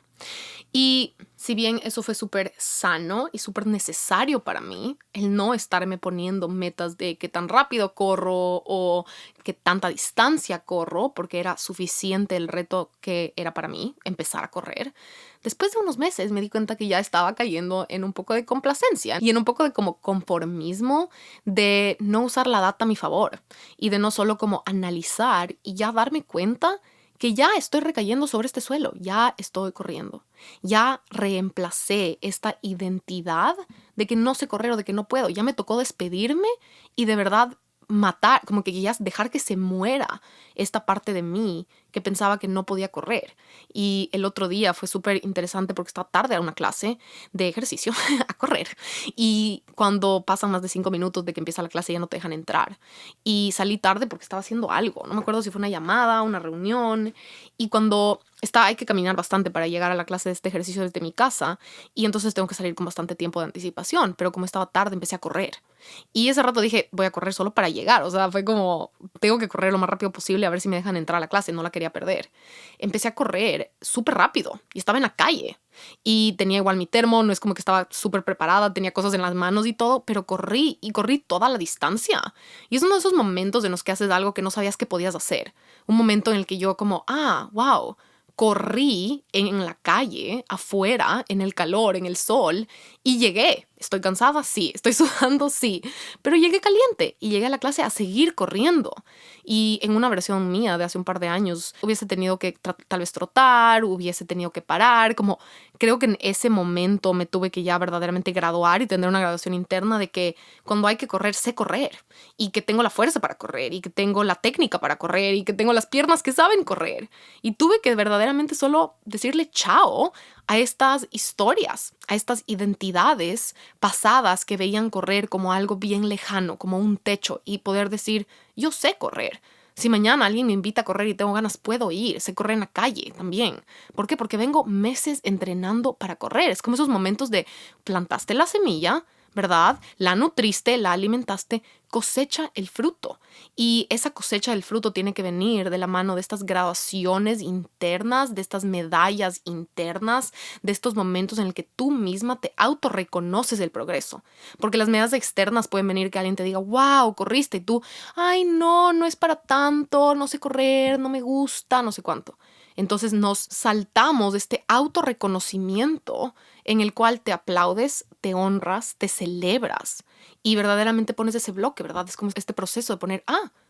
Y si bien eso fue súper sano y súper necesario para mí, el no estarme poniendo metas de qué tan rápido corro o qué tanta distancia corro, porque era suficiente el reto que era para mí empezar a correr. Después de unos meses me di cuenta que ya estaba cayendo en un poco de complacencia y en un poco de como conformismo de no usar la data a mi favor y de no solo como analizar y ya darme cuenta que ya estoy recayendo sobre este suelo, ya estoy corriendo, ya reemplacé esta identidad de que no sé correr o de que no puedo, ya me tocó despedirme y de verdad matar, como que ya dejar que se muera esta parte de mí que pensaba que no podía correr. Y el otro día fue súper interesante porque estaba tarde a una clase de ejercicio a correr y cuando pasan más de 5 minutos de que empieza la clase ya no te dejan entrar y salí tarde porque estaba haciendo algo, no me acuerdo si fue una llamada, una reunión, y cuando hay que caminar bastante para llegar a la clase de este ejercicio desde mi casa y entonces tengo que salir con bastante tiempo de anticipación, pero como estaba tarde empecé a correr y ese rato dije voy a correr solo para llegar, o sea, fue como tengo que correr lo más rápido posible a ver si me dejan entrar a la clase, no la quería perder. Empecé a correr súper rápido y estaba en la calle y tenía igual mi termo, no es como que estaba súper preparada, tenía cosas en las manos y todo, pero corrí y corrí toda la distancia. Y es uno de esos momentos en los que haces algo que no sabías que podías hacer. Un momento en el que yo como, wow, corrí en la calle, afuera, en el calor, en el sol, y llegué. ¿Estoy cansada? Sí. ¿Estoy sudando? Sí. Pero llegué caliente y llegué a la clase a seguir corriendo. Y en una versión mía de hace un par de años, hubiese tenido que tal vez trotar, hubiese tenido que parar, como creo que en ese momento me tuve que ya verdaderamente graduar y tener una graduación interna de que cuando hay que correr, sé correr, y que tengo la fuerza para correr, y que tengo la técnica para correr, y que tengo las piernas que saben correr. Y tuve que verdaderamente solo decirle chao a estas historias, a estas identidades pasadas que veían correr como algo bien lejano, como un techo, y poder decir, yo sé correr. Si mañana alguien me invita a correr y tengo ganas, puedo ir. Sé correr en la calle también. ¿Por qué? Porque vengo meses entrenando para correr. Es como esos momentos de plantaste la semilla, ¿verdad? La nutriste, la alimentaste, cosecha el fruto. Y esa cosecha del fruto tiene que venir de la mano de estas graduaciones internas, de estas medallas internas, de estos momentos en el que tú misma te autorreconoces el progreso. Porque las medallas externas pueden venir que alguien te diga, wow, corriste, y tú, ay, no, no es para tanto, no sé correr, no me gusta, no sé cuánto. Entonces nos saltamos este autorreconocimiento en el cual te aplaudes, te honras, te celebras y verdaderamente pones ese bloque, ¿verdad? Es como este proceso de poner,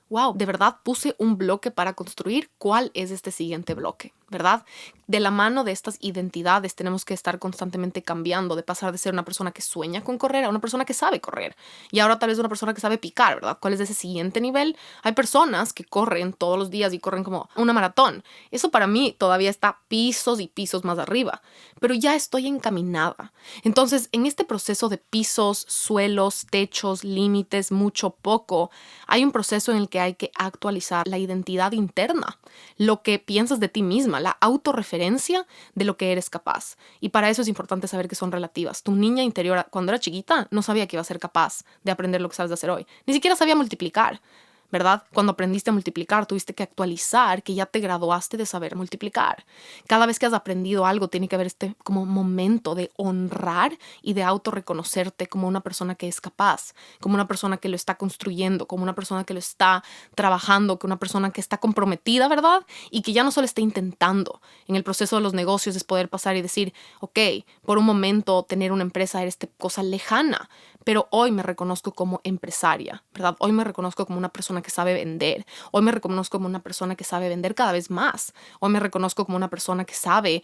wow, de verdad puse un bloque para construir. ¿Cuál es este siguiente bloque? ¿Verdad? De la mano de estas identidades tenemos que estar constantemente cambiando, de pasar de ser una persona que sueña con correr a una persona que sabe correr. Y ahora tal vez una persona que sabe picar, ¿verdad? ¿Cuál es ese siguiente nivel? Hay personas que corren todos los días y corren como una maratón. Eso para mí todavía está pisos y pisos más arriba, pero ya estoy encaminada. Entonces, en este proceso de pisos, suelos, techos, límites, mucho, poco, hay un proceso en el que hay que actualizar la identidad interna, lo que piensas de ti misma, misma, la autorreferencia de lo que eres capaz. Y para eso es importante saber que son relativas. Tu niña interior, cuando era chiquita, no sabía que iba a ser capaz de aprender lo que sabes de hacer hoy. Ni siquiera sabía multiplicar. ¿Verdad? Cuando aprendiste a multiplicar, tuviste que actualizar que ya te graduaste de saber multiplicar. Cada vez que has aprendido algo, tiene que haber este como momento de honrar y de autorreconocerte como una persona que es capaz, como una persona que lo está construyendo, como una persona que lo está trabajando, como una persona que está comprometida, ¿verdad? Y que ya no solo está intentando. En el proceso de los negocios es poder pasar y decir, ok, por un momento tener una empresa era esta cosa lejana, pero hoy me reconozco como empresaria, ¿verdad? Hoy me reconozco como una persona que sabe vender. Hoy me reconozco como una persona que sabe vender cada vez más. Hoy me reconozco como una persona que sabe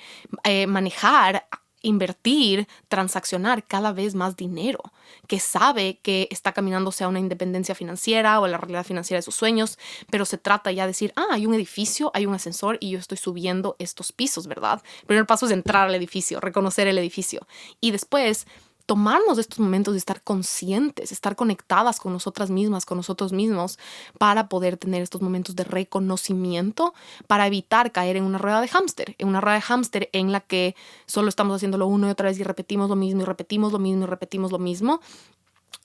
manejar, invertir, transaccionar cada vez más dinero, que sabe que está caminando hacia una independencia financiera o la realidad financiera de sus sueños, pero se trata ya de decir, hay un edificio, hay un ascensor y yo estoy subiendo estos pisos, ¿verdad? El primer paso es entrar al edificio, reconocer el edificio y después tomarnos estos momentos de estar conscientes, estar conectadas con nosotras mismas, con nosotros mismos, para poder tener estos momentos de reconocimiento, para evitar caer en una rueda de hámster, en la que solo estamos haciéndolo una y otra vez y repetimos lo mismo y repetimos lo mismo y repetimos lo mismo,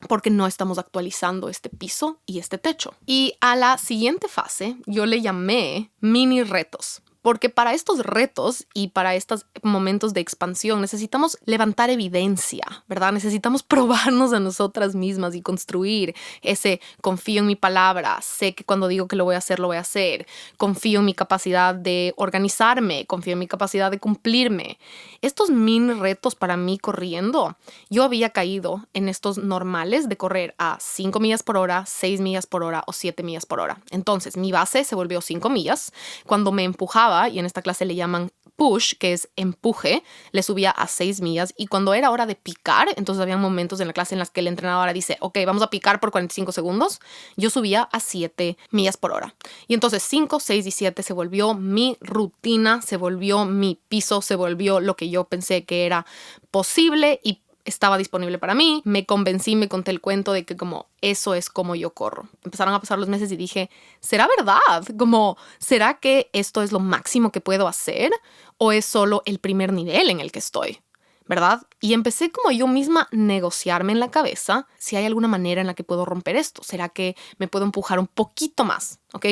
porque no estamos actualizando este piso y este techo. Y a la siguiente fase yo le llamé mini retos. Porque para estos retos y para estos momentos de expansión necesitamos levantar evidencia, ¿verdad? Necesitamos probarnos a nosotras mismas y construir ese confío en mi palabra, sé que cuando digo que lo voy a hacer, lo voy a hacer, confío en mi capacidad de organizarme, confío en mi capacidad de cumplirme. Estos mini retos para mí corriendo, yo había caído en estos normales de correr a 5 millas por hora, 6 millas por hora o 7 millas por hora. Entonces mi base se volvió 5 millas. Cuando me empujaba, y en esta clase le llaman push, que es empuje, le subía a 6 millas. Y cuando era hora de picar, entonces había momentos en la clase en las que el entrenador dice, ok, vamos a picar por 45 segundos, yo subía a 7 millas por hora. Y entonces 5, 6 y 7 se volvió mi rutina, se volvió mi piso, se volvió lo que yo pensé que era posible y estaba disponible para mí. Me convencí, me conté el cuento de que como eso es como yo corro. Empezaron a pasar los meses y dije, ¿será verdad? ¿Será que esto es lo máximo que puedo hacer? ¿O es solo el primer nivel en el que estoy? ¿Verdad? Y empecé como yo misma a negociarme en la cabeza si hay alguna manera en la que puedo romper esto. ¿Será que me puedo empujar un poquito más? ¿Ok?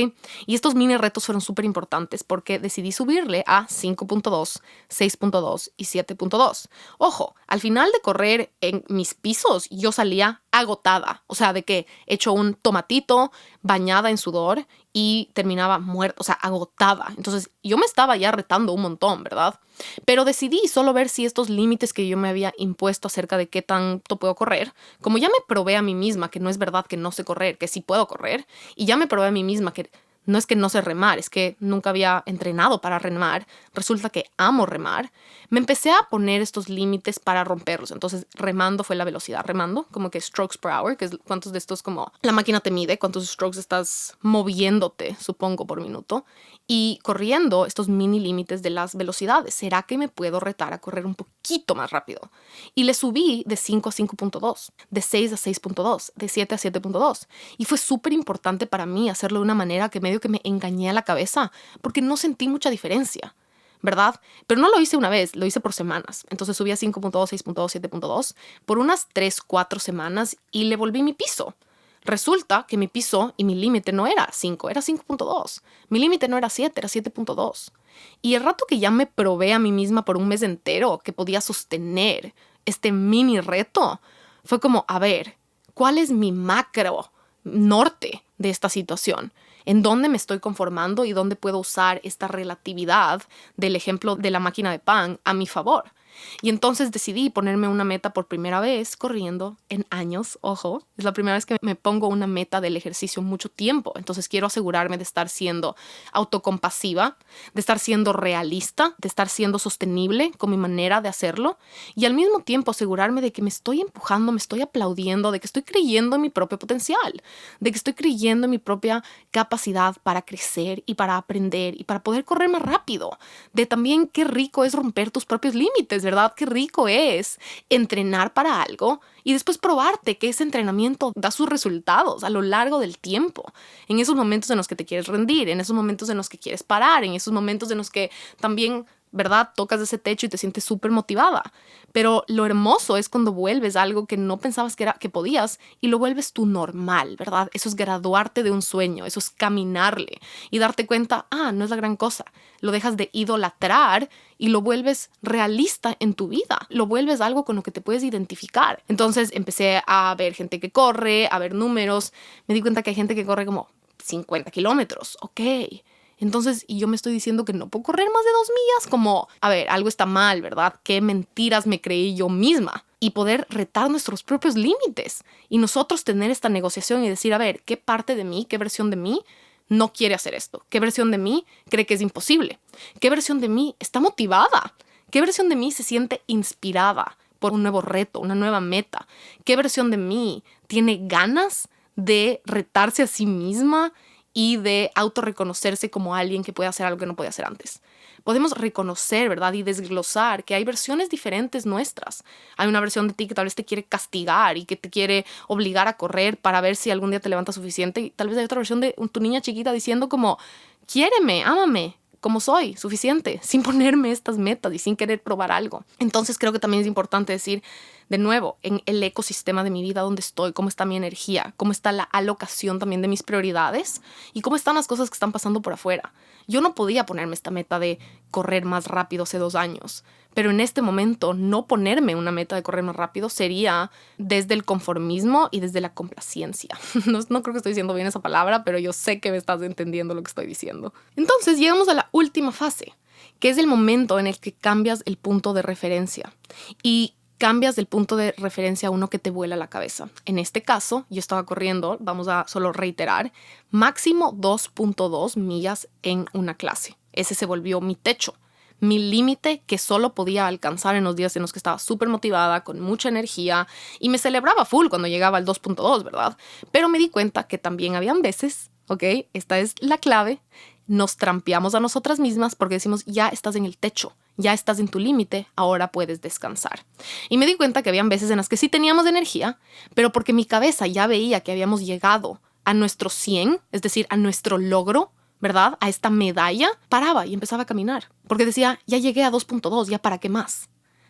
Y estos mini retos fueron súper importantes porque decidí subirle a 5.2, 6.2 y 7.2. Ojo, al final de correr en mis pisos yo salía agotada. O sea, de que he hecho un tomatito bañada en sudor y terminaba muerta, o sea, agotada. Entonces yo me estaba ya retando un montón, ¿verdad? Pero decidí solo ver si estos límites que yo me había impuesto acerca de qué tanto puedo correr, como ya me probé a mí misma que no es verdad que no sé correr, que sí puedo correr, y ya me probé a mí misma que no es que no sé remar, es que nunca había entrenado para remar, resulta que amo remar, me empecé a poner estos límites para romperlos. Entonces remando fue la velocidad, remando como que strokes per hour, que es cuántos de estos como la máquina te mide, cuántos strokes estás moviéndote, supongo, por minuto, y corriendo estos mini límites de las velocidades. ¿Será que me puedo retar a correr un poquito más rápido? Y le subí de 5 a 5.2, de 6 a 6.2, de 7 a 7.2. Y fue súper importante para mí hacerlo de una manera que medio que me engañé a la cabeza, porque no sentí mucha diferencia, ¿verdad? Pero no lo hice una vez, lo hice por semanas. Entonces subí a 5.2, 6.2, 7.2 por unas 3, 4 semanas y le volví mi piso. Resulta que mi piso y mi límite no era 5, era 5.2. Mi límite no era 7, era 7.2. Y el rato que ya me probé a mí misma por un mes entero que podía sostener este mini reto, fue como, a ver, ¿cuál es mi macro norte de esta situación? ¿En dónde me estoy conformando y dónde puedo usar esta relatividad del ejemplo de la máquina de pan a mi favor? Y entonces decidí ponerme una meta por primera vez corriendo en años. Ojo, es la primera vez que me pongo una meta del ejercicio en mucho tiempo. Entonces quiero asegurarme de estar siendo autocompasiva, de estar siendo realista, de estar siendo sostenible con mi manera de hacerlo y al mismo tiempo asegurarme de que me estoy empujando, me estoy aplaudiendo, de que estoy creyendo en mi propio potencial, de que estoy creyendo en mi propia capacidad para crecer y para aprender y para poder correr más rápido, de también qué rico es romper tus propios límites, ¿verdad? Qué rico es entrenar para algo y después probarte que ese entrenamiento da sus resultados a lo largo del tiempo. En esos momentos en los que te quieres rendir, en esos momentos en los que quieres parar, en esos momentos en los que también, ¿verdad? Tocas ese techo y te sientes súper motivada. Pero lo hermoso es cuando vuelves a algo que no pensabas que podías y lo vuelves tu normal, ¿verdad? Eso es graduarte de un sueño, eso es caminarle y darte cuenta, no es la gran cosa. Lo dejas de idolatrar y lo vuelves realista en tu vida. Lo vuelves algo con lo que te puedes identificar. Entonces empecé a ver gente que corre, a ver números. Me di cuenta que hay gente que corre como 50 kilómetros. Ok. Entonces, y yo me estoy diciendo que no puedo correr más de 2 millas, como, a ver, algo está mal, ¿verdad? ¿Qué mentiras me creí yo misma? Y poder retar nuestros propios límites. Y nosotros tener esta negociación y decir, a ver, ¿qué parte de mí, qué versión de mí no quiere hacer esto? ¿Qué versión de mí cree que es imposible? ¿Qué versión de mí está motivada? ¿Qué versión de mí se siente inspirada por un nuevo reto, una nueva meta? ¿Qué versión de mí tiene ganas de retarse a sí misma y de autorreconocerse como alguien que puede hacer algo que no podía hacer antes? Podemos reconocer, ¿verdad? Y desglosar que hay versiones diferentes nuestras. Hay una versión de ti que tal vez te quiere castigar y que te quiere obligar a correr para ver si algún día te levantas suficiente. Y tal vez hay otra versión de tu niña chiquita diciendo como, quiéreme, ámame como soy, suficiente, sin ponerme estas metas y sin querer probar algo. Entonces creo que también es importante decir, de nuevo, en el ecosistema de mi vida, dónde estoy, cómo está mi energía, cómo está la alocación también de mis prioridades y cómo están las cosas que están pasando por afuera. Yo no podía ponerme esta meta de correr más rápido hace 2 años, pero en este momento no ponerme una meta de correr más rápido sería desde el conformismo y desde la complacencia. No creo que estoy diciendo bien esa palabra, pero yo sé que me estás entendiendo lo que estoy diciendo. Entonces llegamos a la última fase, que es el momento en el que cambias el punto de referencia. Y cambias del punto de referencia a uno que te vuela la cabeza. En este caso, yo estaba corriendo, vamos a solo reiterar, máximo 2.2 millas en una clase. Ese se volvió mi techo, mi límite que solo podía alcanzar en los días en los que estaba súper motivada, con mucha energía, y me celebraba full cuando llegaba al 2.2, ¿verdad? Pero me di cuenta que también habían veces, ¿ok? Esta es la clave, nos trampeamos a nosotras mismas porque decimos, ya estás en el techo, ya estás en tu límite, ahora puedes descansar. Y me di cuenta que habían veces en las que sí teníamos energía, pero porque mi cabeza ya veía que habíamos llegado a nuestro 100, es decir, a nuestro logro, ¿verdad? A esta medalla, paraba y empezaba a caminar. Porque decía, ya llegué a 2.2, ¿ya para qué más?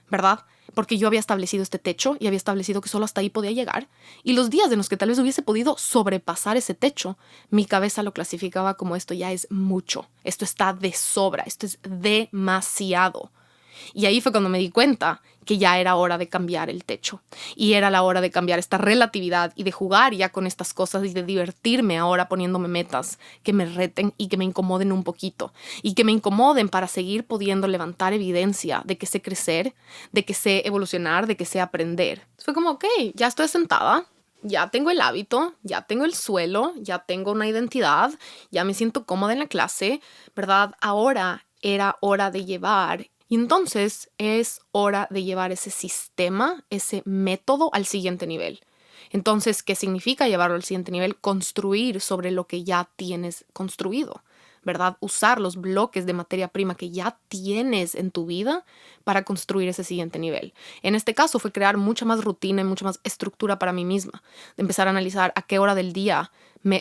¿Verdad? Porque yo había establecido este techo y había establecido que solo hasta ahí podía llegar. Y los días en los que tal vez hubiese podido sobrepasar ese techo, mi cabeza lo clasificaba como esto ya es mucho, esto está de sobra, esto es demasiado. Y ahí fue cuando me di cuenta que ya era hora de cambiar el techo. Y era la hora de cambiar esta relatividad y de jugar ya con estas cosas y de divertirme ahora poniéndome metas que me reten y que me incomoden un poquito. Y que me incomoden para seguir pudiendo levantar evidencia de que sé crecer, de que sé evolucionar, de que sé aprender. Fue como, ok, ya estoy sentada. Ya tengo el hábito, ya tengo el suelo, ya tengo una identidad, ya me siento cómoda en la clase, ¿verdad? Ahora era hora de llevar. Y entonces es hora de llevar ese sistema, ese método al siguiente nivel. Entonces, ¿qué significa llevarlo al siguiente nivel? Construir sobre lo que ya tienes construido, ¿verdad? Usar los bloques de materia prima que ya tienes en tu vida para construir ese siguiente nivel. En este caso fue crear mucha más rutina y mucha más estructura para mí misma. De empezar a analizar a qué hora del día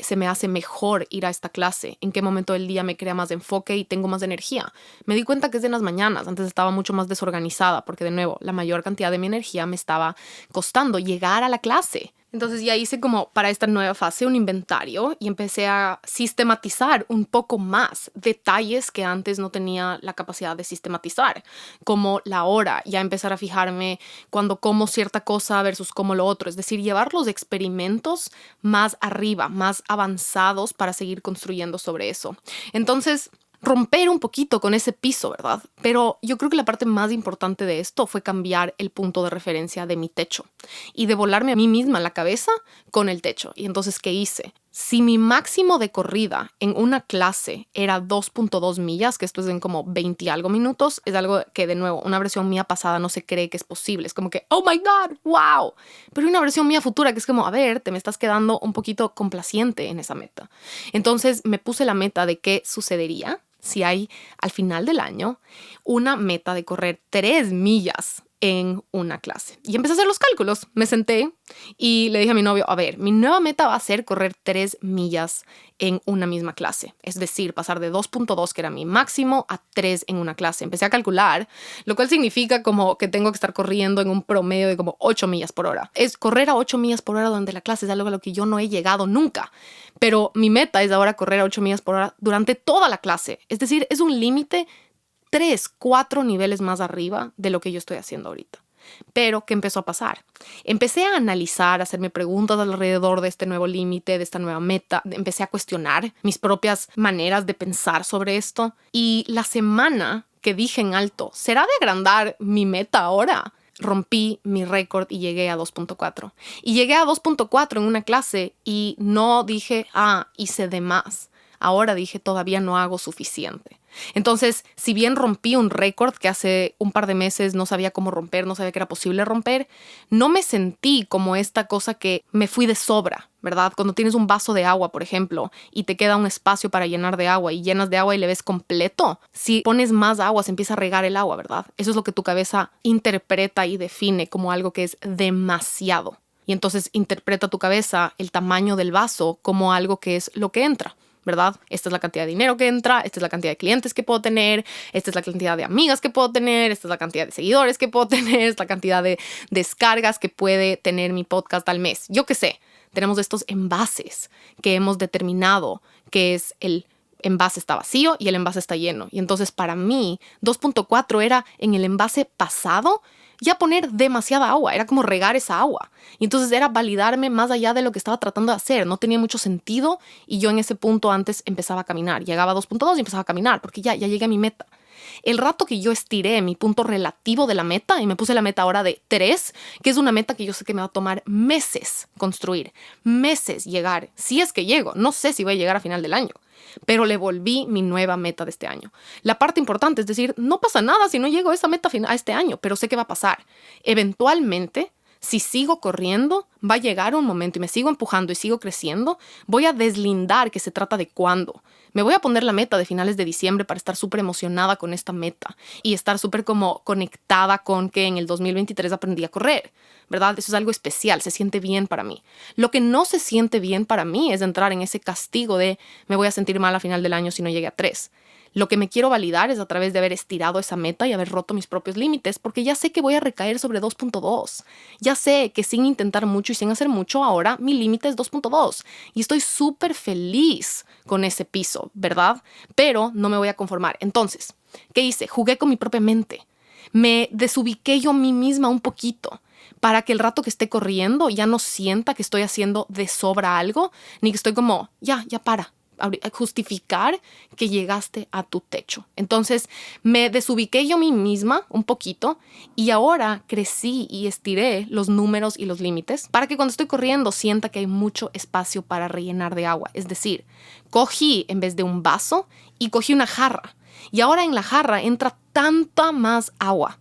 se me hace mejor ir a esta clase, en qué momento del día me crea más enfoque y tengo más energía. Me di cuenta que es en las mañanas, antes estaba mucho más desorganizada porque de nuevo la mayor cantidad de mi energía me estaba costando llegar a la clase. Entonces ya hice como para esta nueva fase un inventario y empecé a sistematizar un poco más detalles que antes no tenía la capacidad de sistematizar, como la hora, ya empezar a fijarme cuando como cierta cosa versus como lo otro, es decir, llevar los experimentos más arriba, más avanzados para seguir construyendo sobre eso. Entonces, romper un poquito con ese piso, ¿verdad? Pero yo creo que la parte más importante de esto fue cambiar el punto de referencia de mi techo y de volarme a mí misma la cabeza con el techo. Y entonces, ¿qué hice? Si mi máximo de corrida en una clase era 2.2 millas, que esto es en como 20 y algo minutos, es algo que, de nuevo, una versión mía pasada no se cree que es posible. Es como que, oh my God, wow. Pero hay una versión mía futura que es como, a ver, te me estás quedando un poquito complaciente en esa meta. Entonces me puse la meta de qué sucedería si hay al final del año una meta de correr 3 millas en una clase. Y empecé a hacer los cálculos. Me senté y le dije a mi novio, a ver, mi nueva meta va a ser correr 3 millas en una misma clase. Es decir, pasar de 2.2, que era mi máximo, a 3 en una clase. Empecé a calcular, lo cual significa como que tengo que estar corriendo en un promedio de como 8 millas por hora. Es correr a 8 millas por hora durante la clase, es algo a lo que yo no he llegado nunca. Pero mi meta es ahora correr a 8 millas por hora durante toda la clase. Es decir, es un límite 3, 4 niveles más arriba de lo que yo estoy haciendo ahorita. Pero, ¿qué empezó a pasar? Empecé a analizar, a hacerme preguntas alrededor de este nuevo límite, de esta nueva meta. Empecé a cuestionar mis propias maneras de pensar sobre esto. Y la semana que dije en alto, ¿será de agrandar mi meta ahora? Rompí mi récord y llegué a 2.4. Y llegué a 2.4 en una clase y no dije, hice de más. Ahora dije, todavía no hago suficiente. Entonces, si bien rompí un récord que hace un par de meses no sabía cómo romper, no sabía que era posible romper, no me sentí como esta cosa que me fui de sobra, ¿verdad? Cuando tienes un vaso de agua, por ejemplo, y te queda un espacio para llenar de agua y llenas de agua y le ves completo, si pones más agua se empieza a regar el agua, ¿verdad? Eso es lo que tu cabeza interpreta y define como algo que es demasiado. Y entonces interpreta tu cabeza el tamaño del vaso como algo que es lo que entra, ¿verdad? Esta es la cantidad de dinero que entra, esta es la cantidad de clientes que puedo tener, esta es la cantidad de amigas que puedo tener, esta es la cantidad de seguidores que puedo tener, esta es la cantidad de descargas que puede tener mi podcast al mes. Yo qué sé, tenemos estos envases que hemos determinado que es el envase está vacío y el envase está lleno. Y entonces para mí 2.4 era en el envase pasado ya poner demasiada agua, era como regar esa agua. Y entonces era validarme más allá de lo que estaba tratando de hacer. No tenía mucho sentido y yo en ese punto antes empezaba a caminar. Llegaba a 2.2 y empezaba a caminar porque ya llegué a mi meta. El rato que yo estiré mi punto relativo de la meta y me puse la meta ahora de 3, que es una meta que yo sé que me va a tomar meses construir, meses llegar, si es que llego. No sé si voy a llegar a final del año, pero le volví mi nueva meta de este año. La parte importante es decir, no pasa nada si no llego a esa meta a este año, pero sé que va a pasar. Eventualmente, si sigo corriendo, va a llegar un momento y me sigo empujando y sigo creciendo, voy a deslindar que se trata de cuándo. Me voy a poner la meta de finales de diciembre para estar súper emocionada con esta meta y estar súper como conectada con que en el 2023 aprendí a correr, ¿verdad? Eso es algo especial, se siente bien para mí. Lo que no se siente bien para mí es entrar en ese castigo de me voy a sentir mal a final del año si no llegué a 3. Lo que me quiero validar es a través de haber estirado esa meta y haber roto mis propios límites, porque ya sé que voy a recaer sobre 2.2. Ya sé que sin intentar mucho y sin hacer mucho, ahora mi límite es 2.2. Y estoy súper feliz con ese piso, ¿verdad? Pero no me voy a conformar. Entonces, ¿qué hice? Jugué con mi propia mente. Me desubiqué yo a mí misma un poquito para que el rato que esté corriendo ya no sienta que estoy haciendo de sobra algo, ni que estoy como, ya para. Justificar que llegaste a tu techo. Entonces me desubiqué yo a mí misma un poquito y ahora crecí y estiré los números y los límites para que cuando estoy corriendo sienta que hay mucho espacio para rellenar de agua. Es decir, cogí en vez de un vaso y cogí una jarra y ahora en la jarra entra tanta más agua.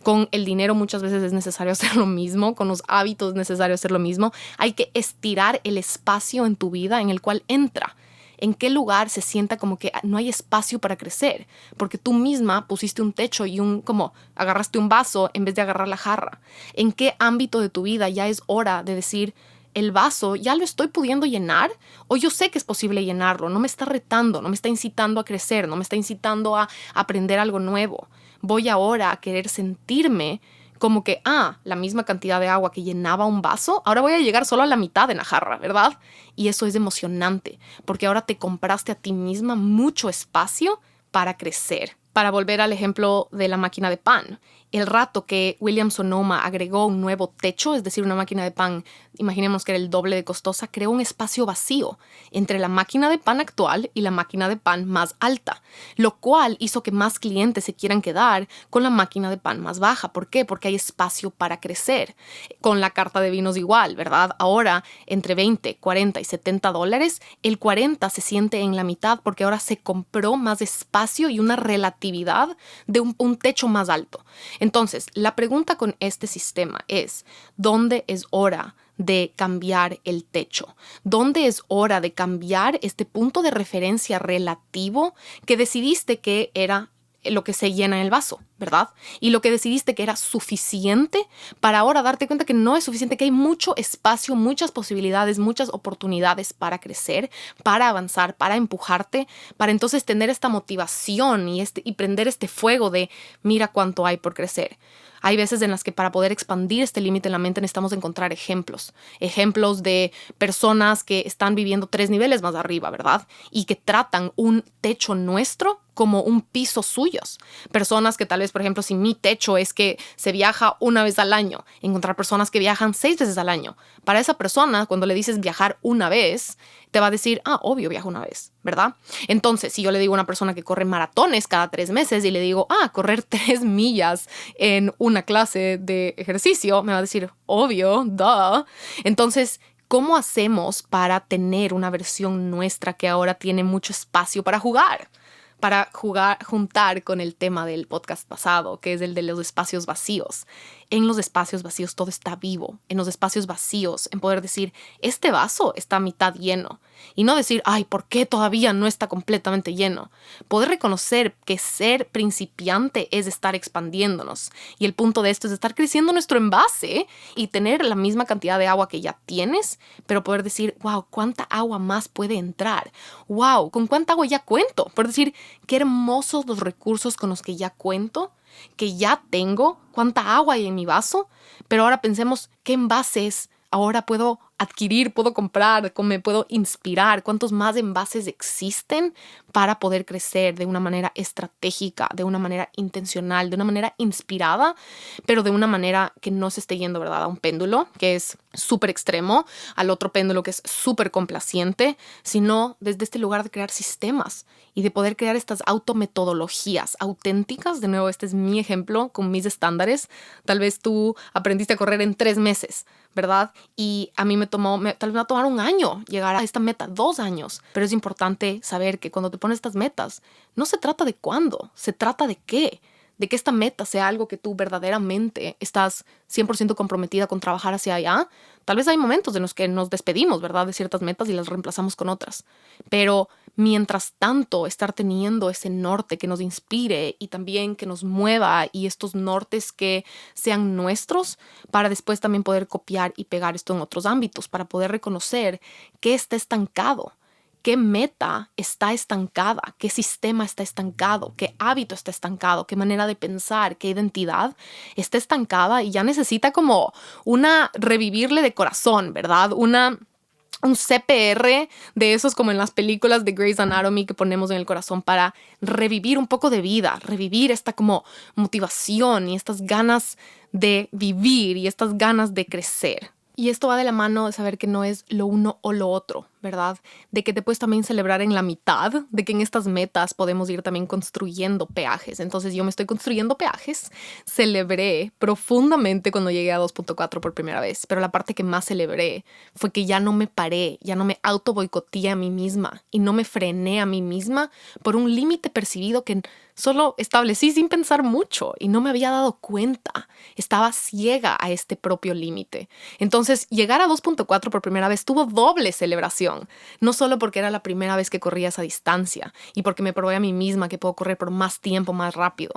Con el dinero muchas veces es necesario hacer lo mismo, con los hábitos es necesario hacer lo mismo. Hay que estirar el espacio en tu vida en el cual entra. En qué lugar se sienta como que no hay espacio para crecer, porque tú misma pusiste un techo y como agarraste un vaso en vez de agarrar la jarra. En qué ámbito de tu vida ya es hora de decir, el vaso ya lo estoy pudiendo llenar, o yo sé que es posible llenarlo, no me está retando, no me está incitando a crecer, no me está incitando a aprender algo nuevo. Voy ahora a querer sentirme como que, la misma cantidad de agua que llenaba un vaso, ahora voy a llegar solo a la mitad de la jarra, ¿verdad? Y eso es emocionante, porque ahora te compraste a ti misma mucho espacio para crecer. Para volver al ejemplo de la máquina de pan, El rato que Williams Sonoma agregó un nuevo techo, es decir, una máquina de pan, imaginemos que era el doble de costosa, creó un espacio vacío entre la máquina de pan actual y la máquina de pan más alta, lo cual hizo que más clientes se quieran quedar con la máquina de pan más baja. ¿Por qué? Porque hay espacio para crecer. Con la carta de vinos igual, ¿verdad? Ahora, entre 20, 40 y $70, el 40 se siente en la mitad porque ahora se compró más espacio y una relatividad de un techo más alto. Entonces, la pregunta con este sistema es, ¿dónde es hora de cambiar el techo? ¿Dónde es hora de cambiar este punto de referencia relativo que decidiste que era lo que se llena en el vaso, ¿verdad? Y lo que decidiste que era suficiente para ahora darte cuenta que no es suficiente, que hay mucho espacio, muchas posibilidades, muchas oportunidades para crecer, para avanzar, para empujarte, para entonces tener esta motivación y prender este fuego de mira cuánto hay por crecer. Hay veces en las que para poder expandir este límite en la mente necesitamos encontrar ejemplos de personas que están viviendo 3 niveles más arriba, ¿verdad? Y que tratan un techo nuestro como un piso suyos. Personas que tal vez, por ejemplo, si mi techo es que se viaja una vez al año, encontrar personas que viajan 6 veces al año. Para esa persona, cuando le dices viajar una vez, te va a decir, obvio, viajo una vez, ¿verdad? Entonces, si yo le digo a una persona que corre maratones cada 3 meses y le digo, correr 3 millas en una clase de ejercicio, me va a decir, obvio, duh. Entonces, ¿cómo hacemos para tener una versión nuestra que ahora tiene mucho espacio para jugar? Para juntar con el tema del podcast pasado, que es el de los espacios vacíos. En los espacios vacíos todo está vivo. En los espacios vacíos, en poder decir, este vaso está a mitad lleno. Y no decir, ¿por qué todavía no está completamente lleno? Poder reconocer que ser principiante es estar expandiéndonos. Y el punto de esto es estar creciendo nuestro envase y tener la misma cantidad de agua que ya tienes, pero poder decir, wow, ¿cuánta agua más puede entrar? Wow, ¿con cuánta agua ya cuento? Por decir, qué hermosos los recursos con los que ya cuento, que ya tengo, cuánta agua hay en mi vaso, pero ahora pensemos qué envases ahora puedo adquirir, puedo comprar, me puedo inspirar, cuántos más envases existen para poder crecer de una manera estratégica, de una manera intencional, de una manera inspirada, pero de una manera que no se esté yendo, ¿verdad?, a un péndulo que es súper extremo, al otro péndulo que es súper complaciente, sino desde este lugar de crear sistemas y de poder crear estas autometodologías auténticas. De nuevo, este es mi ejemplo con mis estándares. Tal vez tú aprendiste a correr en 3 meses, ¿verdad? Y a mí tal vez me va a tomar 1 año llegar a esta meta, 2 años. Pero es importante saber que cuando te pones estas metas, no se trata de cuándo, se trata de qué. De que esta meta sea algo que tú verdaderamente estás 100% comprometida con trabajar hacia allá. Tal vez hay momentos en los que nos despedimos, ¿verdad?, de ciertas metas y las reemplazamos con otras. Pero mientras tanto, estar teniendo ese norte que nos inspire y también que nos mueva, y estos nortes que sean nuestros, para después también poder copiar y pegar esto en otros ámbitos, para poder reconocer qué está estancado. ¿Qué meta está estancada? ¿Qué sistema está estancado? ¿Qué hábito está estancado? ¿Qué manera de pensar? ¿Qué identidad está estancada? Y ya necesita como revivirle de corazón, ¿verdad? Un CPR de esos como en las películas de Grey's Anatomy que ponemos en el corazón para revivir un poco de vida, revivir esta como motivación y estas ganas de vivir y estas ganas de crecer. Y esto va de la mano de saber que no es lo uno o lo otro, ¿verdad? De que te puedes también celebrar en la mitad, de que en estas metas podemos ir también construyendo peajes. Entonces yo me estoy construyendo peajes. Celebré profundamente cuando llegué a 2.4 por primera vez, pero la parte que más celebré fue que ya no me paré, ya no me auto boicoteé a mí misma y no me frené a mí misma por un límite percibido que solo establecí sin pensar mucho y no me había dado cuenta. Estaba ciega a este propio límite. Entonces, llegar a 2.4 por primera vez tuvo doble celebración. No solo porque era la primera vez que corría esa distancia y porque me probé a mí misma que puedo correr por más tiempo, más rápido.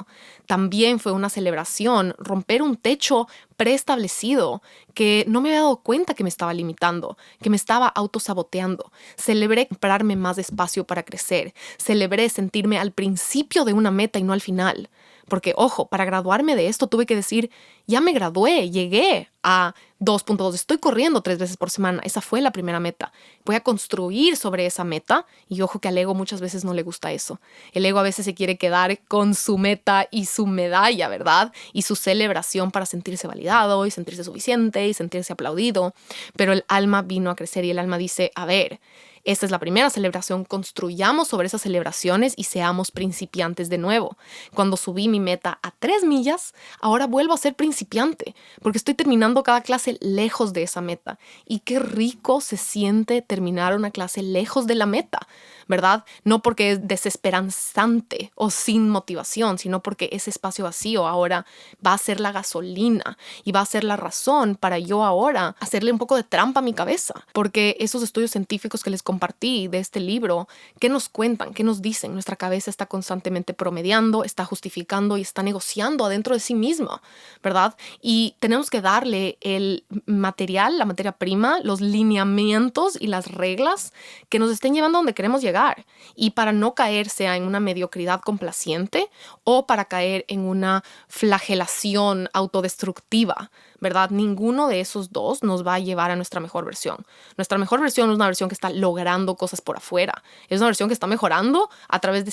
También fue una celebración romper un techo preestablecido que no me había dado cuenta que me estaba limitando, que me estaba autosaboteando. Celebré comprarme más espacio para crecer. Celebré sentirme al principio de una meta y no al final. Porque, ojo, para graduarme de esto tuve que decir, ya me gradué, llegué a 2.2, estoy corriendo 3 veces por semana. Esa fue la primera meta. Voy a construir sobre esa meta. Y ojo que al ego muchas veces no le gusta eso. El ego a veces se quiere quedar con su meta y su medalla, ¿verdad? Y su celebración para sentirse validado y sentirse suficiente y sentirse aplaudido. Pero el alma vino a crecer y el alma dice, a ver, esta es la primera celebración, construyamos sobre esas celebraciones y seamos principiantes de nuevo. Cuando subí mi meta a 3 millas, ahora vuelvo a ser principiante, porque estoy terminando cada clase lejos de esa meta. Y qué rico se siente terminar una clase lejos de la meta, ¿verdad? No porque es desesperanzante o sin motivación, sino porque ese espacio vacío ahora va a ser la gasolina y va a ser la razón para yo ahora hacerle un poco de trampa a mi cabeza. Porque esos estudios científicos que les compartí de este libro, ¿qué nos cuentan? ¿Qué nos dicen? Nuestra cabeza está constantemente promediando, está justificando y está negociando adentro de sí misma, ¿verdad? Y tenemos que darle el material, la materia prima, los lineamientos y las reglas que nos estén llevando a donde queremos llegar. Y para no caer sea en una mediocridad complaciente o para caer en una flagelación autodestructiva, ¿verdad? Ninguno de esos dos nos va a llevar a nuestra mejor versión. Nuestra mejor versión es una versión que está logrando cosas por afuera. Es una versión que está mejorando a través de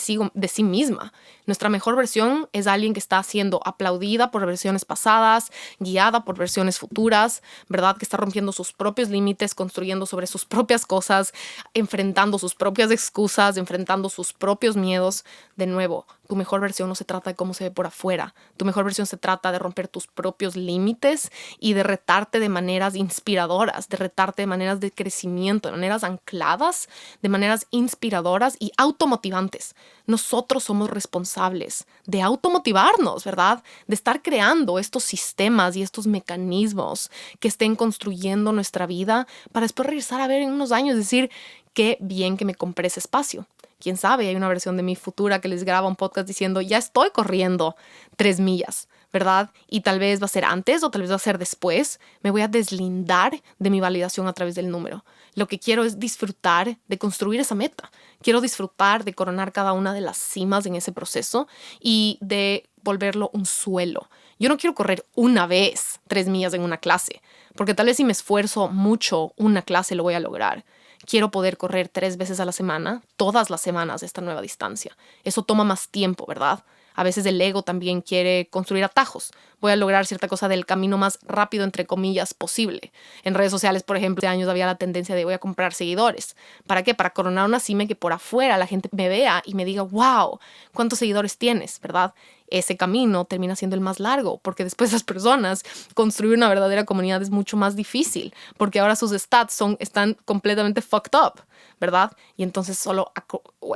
sí misma. Nuestra mejor versión es alguien que está siendo aplaudida por versiones pasadas, guiada por versiones futuras, ¿verdad? Que está rompiendo sus propios límites, construyendo sobre sus propias cosas, enfrentando sus propias excusas, enfrentando sus propios miedos. De nuevo, tu mejor versión no se trata de cómo se ve por afuera. Tu mejor versión se trata de romper tus propios límites y de retarte de maneras inspiradoras, de retarte de maneras de crecimiento, de maneras ancladas, de maneras inspiradoras y automotivantes. Nosotros somos responsables de automotivarnos, ¿verdad? De estar creando estos sistemas y estos mecanismos que estén construyendo nuestra vida para después regresar a ver en unos años y decir, qué bien que me compré ese espacio. Quién sabe, hay una versión de mí futura que les graba un podcast diciendo, ya estoy corriendo 3 millas, ¿verdad? Y tal vez va a ser antes o tal vez va a ser después. Me voy a deslindar de mi validación a través del número. Lo que quiero es disfrutar de construir esa meta. Quiero disfrutar de coronar cada una de las cimas en ese proceso y de volverlo un suelo. Yo no quiero correr una vez 3 millas en una clase, porque tal vez si me esfuerzo mucho, una clase lo voy a lograr. Quiero poder correr 3 veces a la semana, todas las semanas, esta nueva distancia. Eso toma más tiempo, ¿verdad? A veces el ego también quiere construir atajos. Voy a lograr cierta cosa del camino más rápido, entre comillas, posible. En redes sociales, por ejemplo, hace años había la tendencia de voy a comprar seguidores. ¿Para qué? Para coronar una cima y que por afuera la gente me vea y me diga, wow, ¿cuántos seguidores tienes? ¿Verdad? Ese camino termina siendo el más largo, porque después las personas construir una verdadera comunidad es mucho más difícil, porque ahora sus stats están completamente fucked up, ¿verdad? Y entonces solo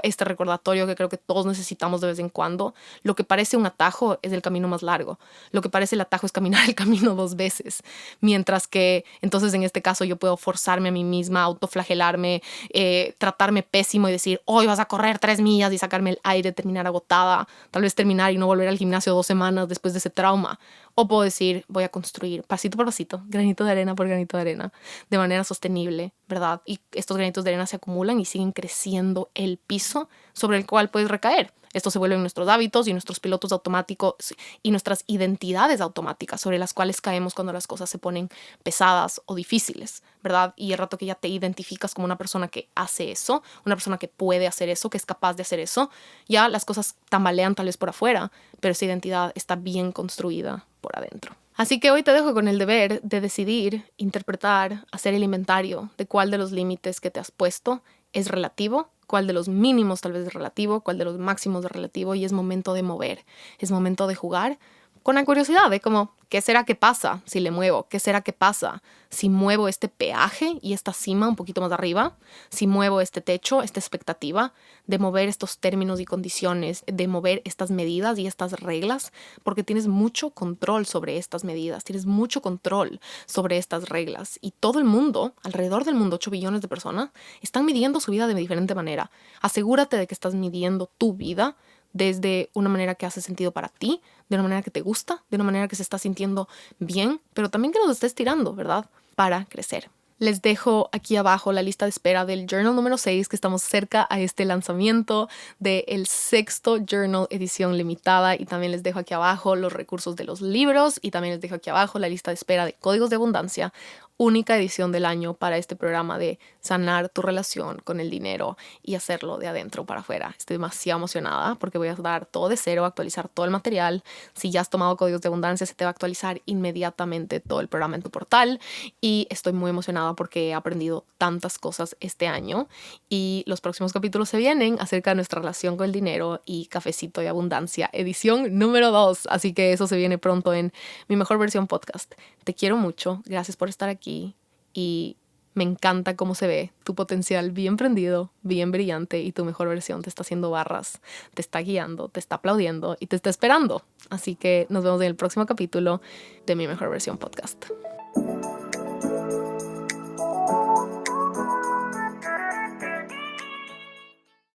este recordatorio que creo que todos necesitamos de vez en cuando, lo que parece un atajo es el camino más largo, lo que parece el atajo es caminar el camino 2 veces, mientras que entonces en este caso yo puedo forzarme a mí misma, autoflagelarme, tratarme pésimo y decir, hoy vas a correr 3 millas y sacarme el aire, terminar agotada, tal vez terminar y no volver al gimnasio 2 semanas después de ese trauma. O puedo decir, voy a construir pasito por pasito, granito de arena por granito de arena, de manera sostenible, ¿verdad? Y estos granitos de arena se acumulan y siguen creciendo el piso sobre el cual puedes recaer. Esto se vuelve en nuestros hábitos y nuestros pilotos automáticos y nuestras identidades automáticas sobre las cuales caemos cuando las cosas se ponen pesadas o difíciles, ¿verdad? Y el rato que ya te identificas como una persona que hace eso, una persona que puede hacer eso, que es capaz de hacer eso, ya las cosas tambalean tal vez por afuera, pero esa identidad está bien construida por adentro. Así que hoy te dejo con el deber de decidir, interpretar, hacer el inventario de cuál de los límites que te has puesto es relativo, cuál de los mínimos tal vez es relativo, cuál de los máximos es relativo, y es momento de mover, es momento de jugar con la curiosidad de como, ¿qué será que pasa si le muevo? ¿Qué será que pasa si muevo este peaje y esta cima un poquito más arriba? Si muevo este techo, esta expectativa de mover estos términos y condiciones, de mover estas medidas y estas reglas, porque tienes mucho control sobre estas medidas, tienes mucho control sobre estas reglas. Y todo el mundo, alrededor del mundo, 8 billones de personas, están midiendo su vida de diferente manera. Asegúrate de que estás midiendo tu vida desde una manera que hace sentido para ti, de una manera que te gusta, de una manera que se está sintiendo bien, pero también que nos estés tirando, ¿verdad? Para crecer. Les dejo aquí abajo la lista de espera del journal número 6, que estamos cerca a este lanzamiento del sexto journal edición limitada, y también les dejo aquí abajo los recursos de los libros, y también les dejo aquí abajo la lista de espera de Códigos de Abundancia, única edición del año para este programa de sanar tu relación con el dinero y hacerlo de adentro para afuera. Estoy demasiado emocionada porque voy a dar todo de cero, actualizar todo el material. Si ya has tomado Códigos de Abundancia, se te va a actualizar inmediatamente todo el programa en tu portal, y estoy muy emocionada porque he aprendido tantas cosas este año, y los próximos capítulos se vienen acerca de nuestra relación con el dinero y Cafecito de Abundancia, edición número 2. Así que eso se viene pronto en Mi Mejor Versión Podcast. Te quiero mucho, gracias por estar aquí, y me encanta cómo se ve tu potencial bien prendido, bien brillante, y tu mejor versión te está haciendo barras, te está guiando, te está aplaudiendo y te está esperando. Así que nos vemos en el próximo capítulo de Mi Mejor Versión Podcast.